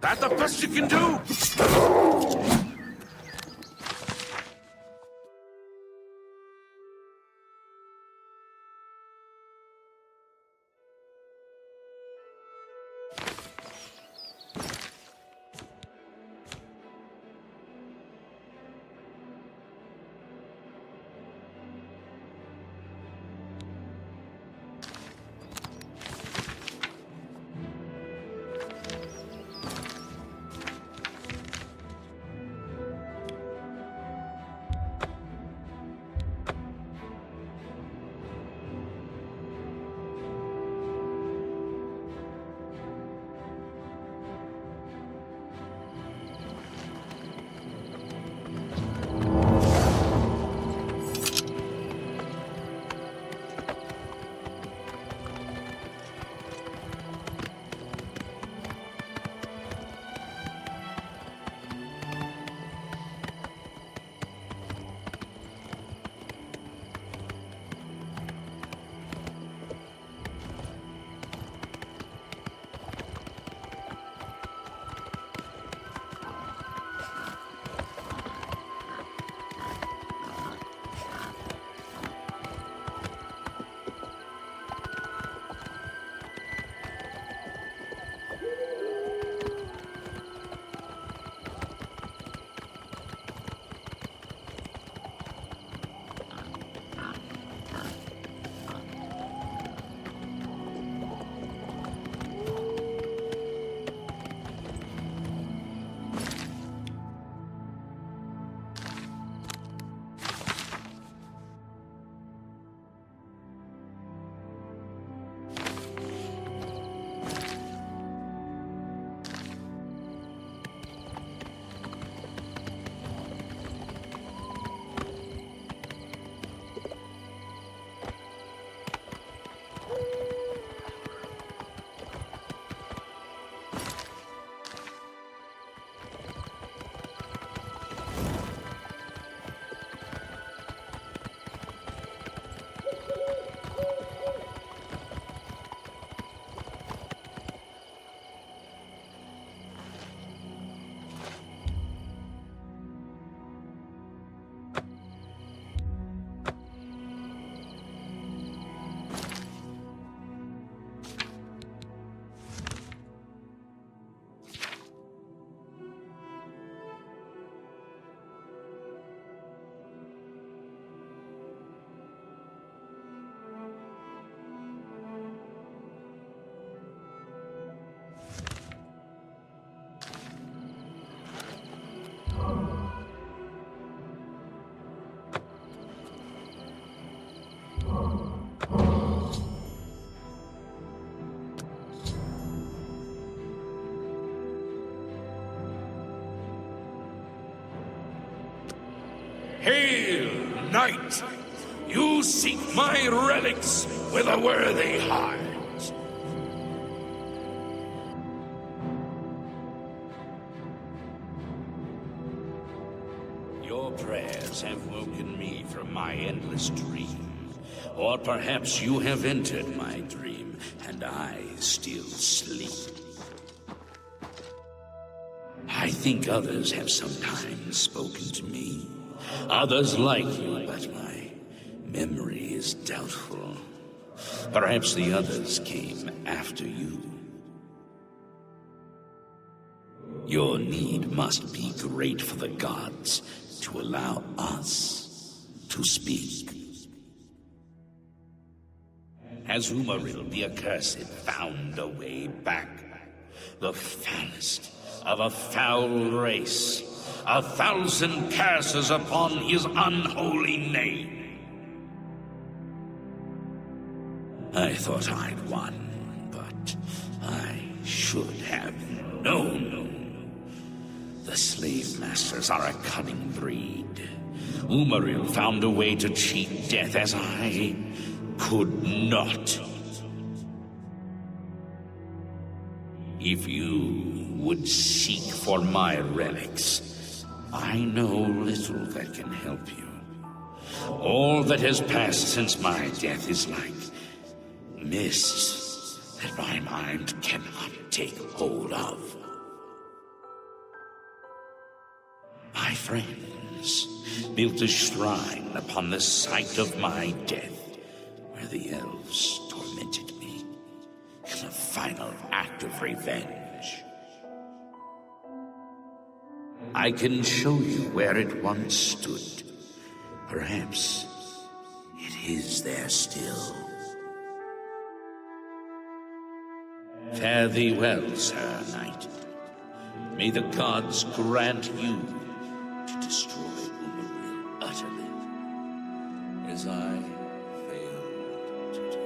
That the best you can do? Hail, knight! You seek my relics with a worthy heart. Your prayers have woken me from my endless dream. Or perhaps you have entered my dream, and I still sleep. I think others have sometimes spoken to me. Others like you, but my memory is doubtful. Perhaps the others came after you. Your need must be great for the gods to allow us to speak. Has Umaril the Accursed found a way back? The foulest of a foul race. 1,000 curses upon his unholy name. I thought I'd won, but I should have known. The slave masters are a cunning breed. Umaril found a way to cheat death as I could not. If you would seek for my relics, I know little that can help you. All that has passed since my death is like mists that my mind cannot take hold of. My friends built a shrine upon the site of my death, where the elves tormented me in a final act of revenge. I can show you where it once stood. Perhaps it is there still. Fare thee well, Sir Knight. May the gods grant you to destroy Umaril utterly, as I failed to do.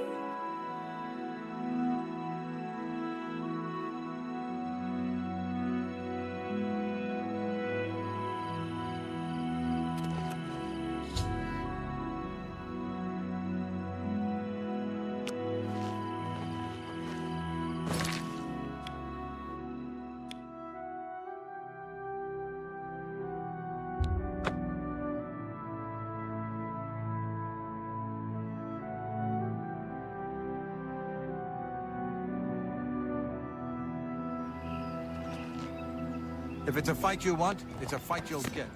If it's a fight you want, it's a fight you'll get.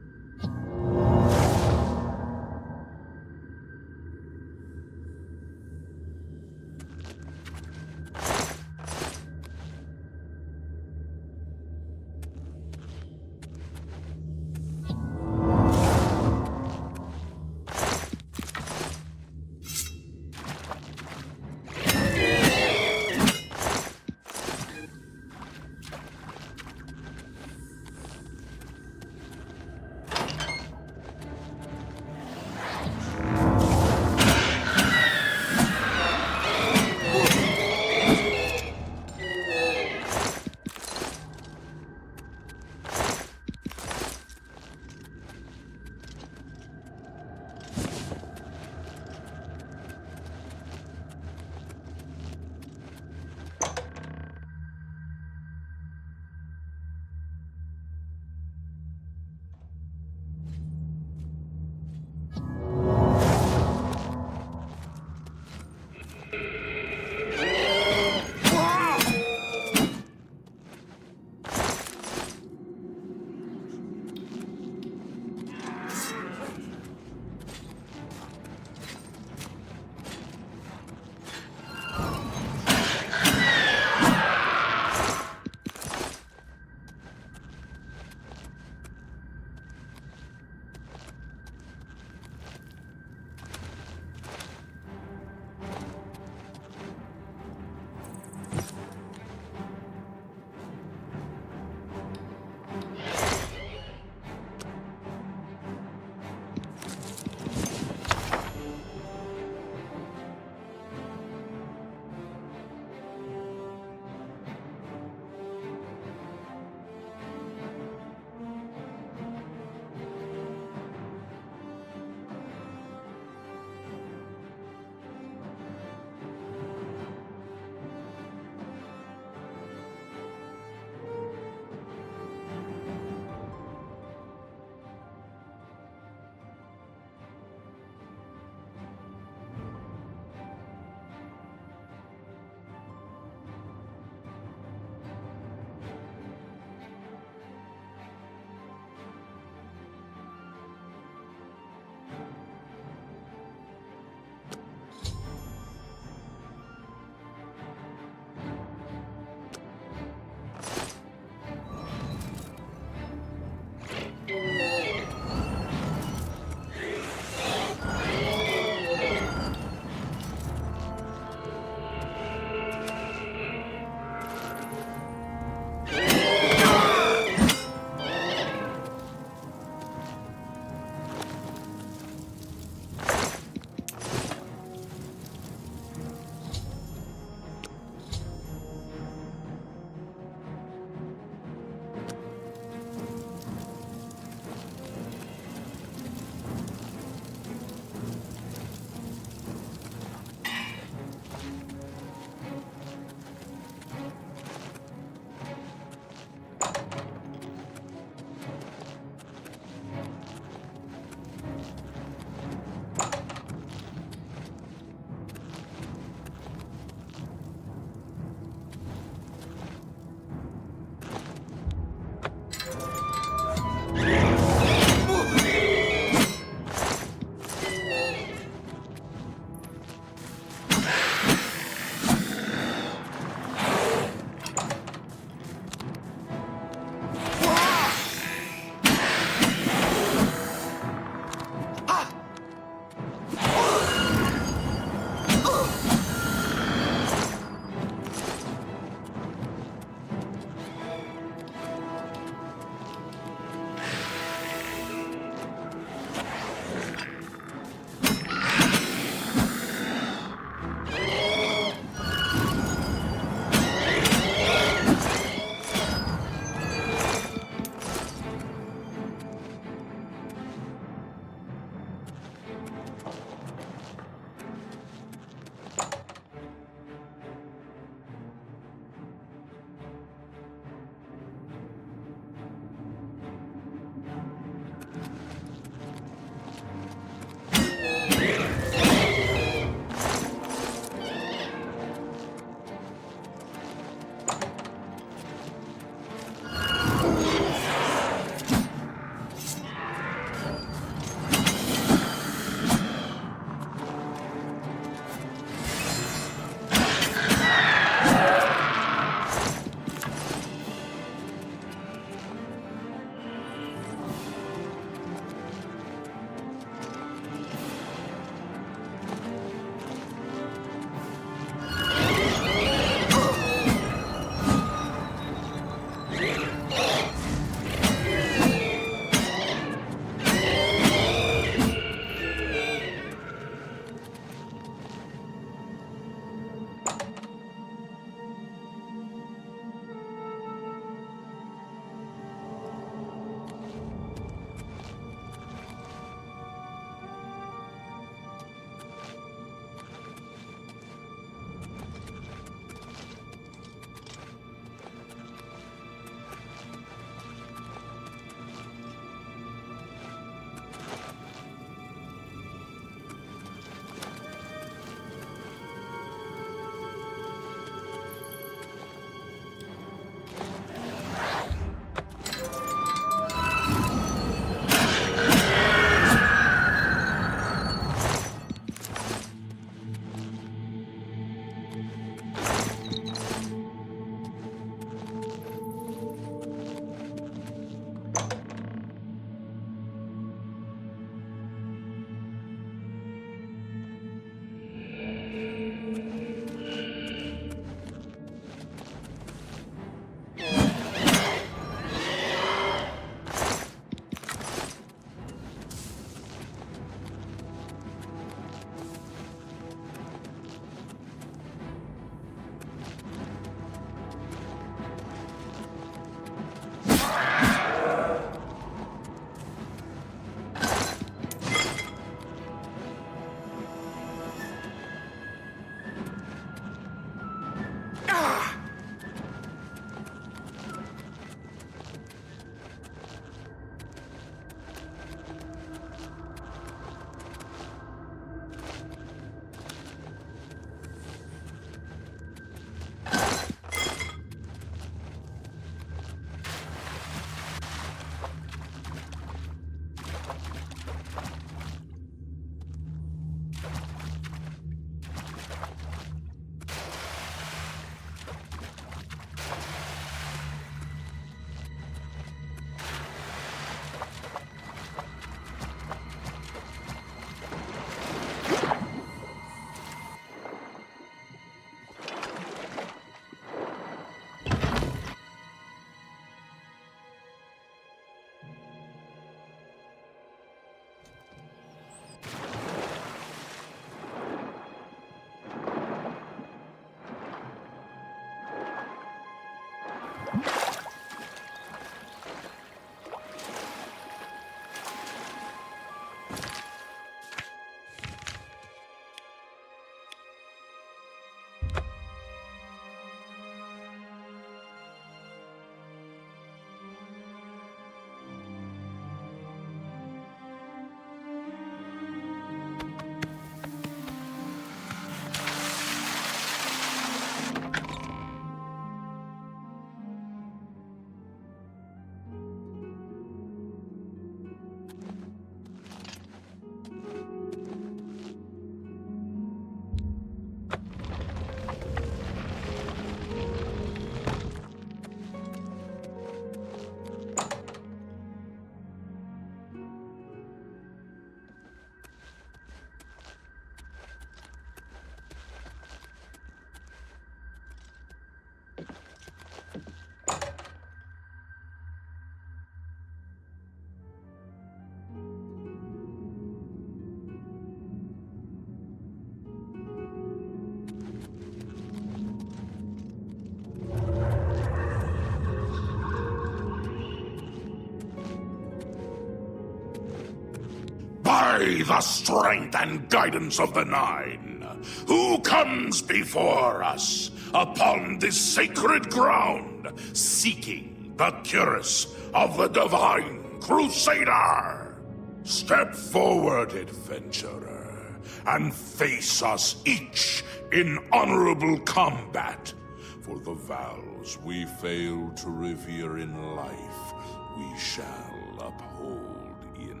Only the strength and guidance of the Nine. Who comes before us upon this sacred ground, seeking the cuirass of the Divine Crusader? Step forward, adventurer, and face us each in honorable combat. For the vows we fail to revere in life, we shall uphold in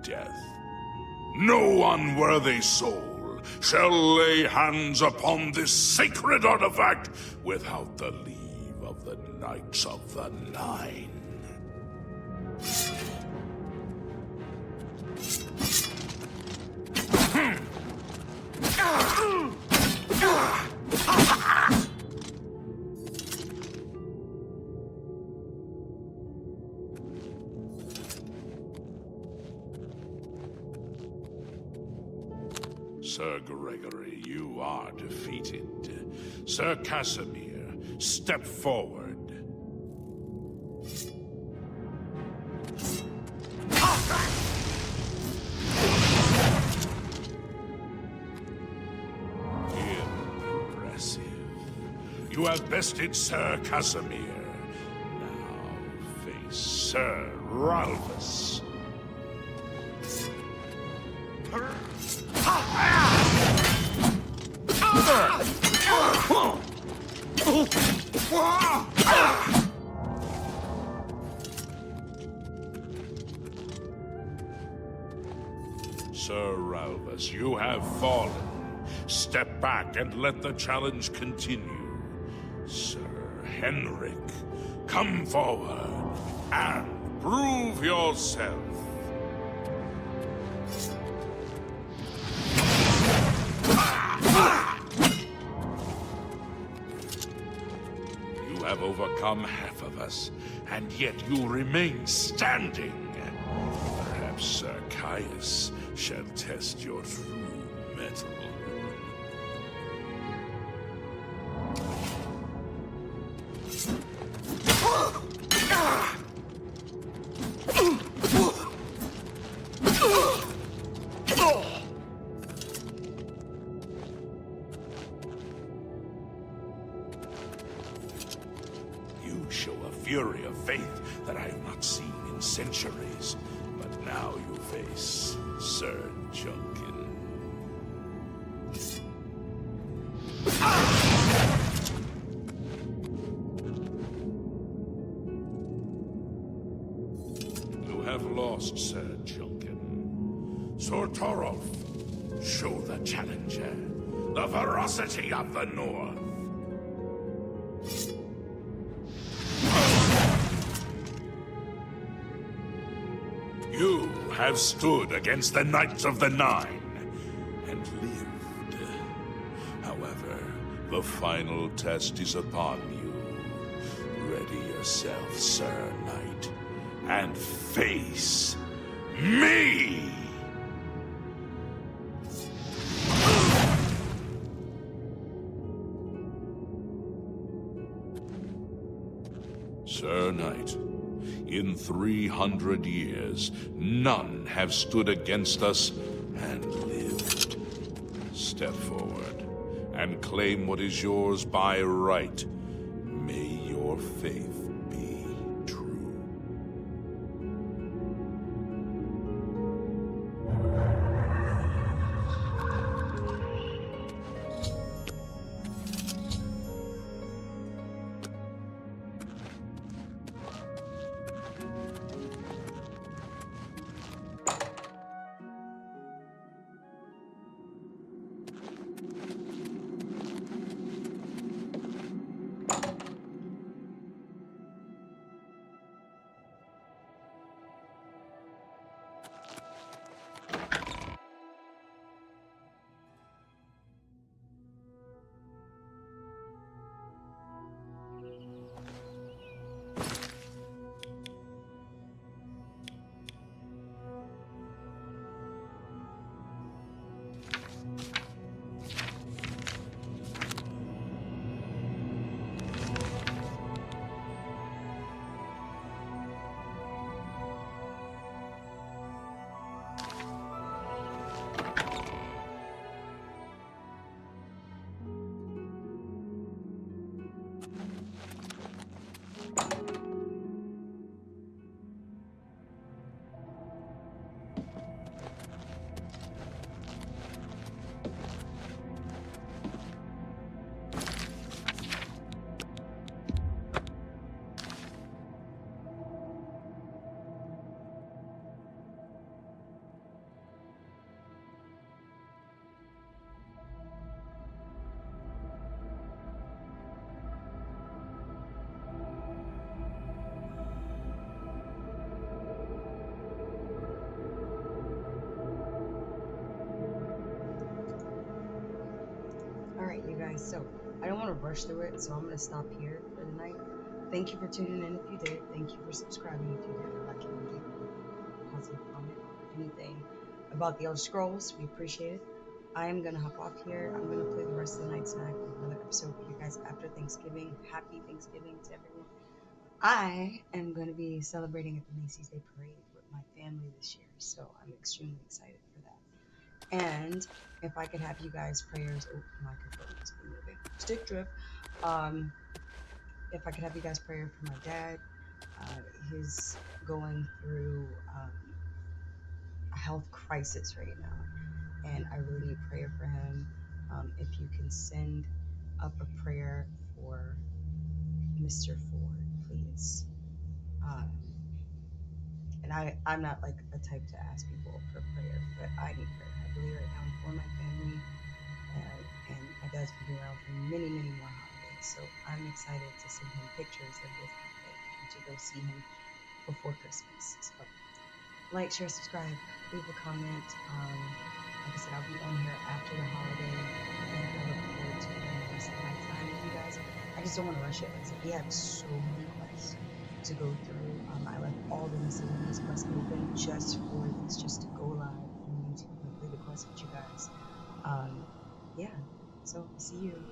death. No unworthy soul shall lay hands upon this sacred artifact without the leave of the Knights of the Nine. Sir Gregory, you are defeated. Sir Casimir, step forward. Impressive. You have bested Sir Casimir. Now face Sir Ralphus. Sir Ralphus, you have fallen. Step back and let the challenge continue. Sir Henrik, come forward and prove yourself. You have overcome half of us, and yet you remain standing. Perhaps Sir Caius shall test your true mettle. You show a fury of faith that I have not seen in centuries. But now you face Sir Junkin. You have lost, Sir Junkin. Sir Torolf, show the challenger the ferocity of the North. You have stood against the Knights of the Nine and lived. However, the final test is upon you. Ready yourself, Sir Knight, and face me! Sir Knight, in 300 years, none have stood against us and lived. Step forward and claim what is yours by right. May your faith be true. Alright, you guys, so I don't want to rush through it, so I'm going to stop here for the night. Thank you for tuning in if you did. Thank you for subscribing if you did, or liking the video, or positive comment, or anything about the Elder Scrolls. We appreciate it. I am going to hop off here. I'm going to play the rest of the night snack with another episode for you guys after Thanksgiving. Happy Thanksgiving to everyone. I am going to be celebrating at the Macy's Day Parade with my family this year, so I'm extremely excited for that. And if I could have you guys prayers, oh, my microphone must be moving, stick drift. If I could have you guys prayer for my dad, he's going through a health crisis right now, and I really need prayer for him. If you can send up a prayer for Mr. Ford, please. And I'm not like a type to ask people for prayer, but I need prayer heavily right now for my family. And my dad's gonna be around for many, many more holidays. So I'm excited to send him pictures of this holiday and to go see him before Christmas. So like, share, subscribe, leave a comment. Like I said, I'll be on here after the holiday, and I look forward to spending the rest of my time with you guys. I just don't want to rush it. Like I said, we have so many quests to go through. I left all the miscellaneous quests open just for this, just to go live on YouTube and play the quests with you guys. Yeah, so see you.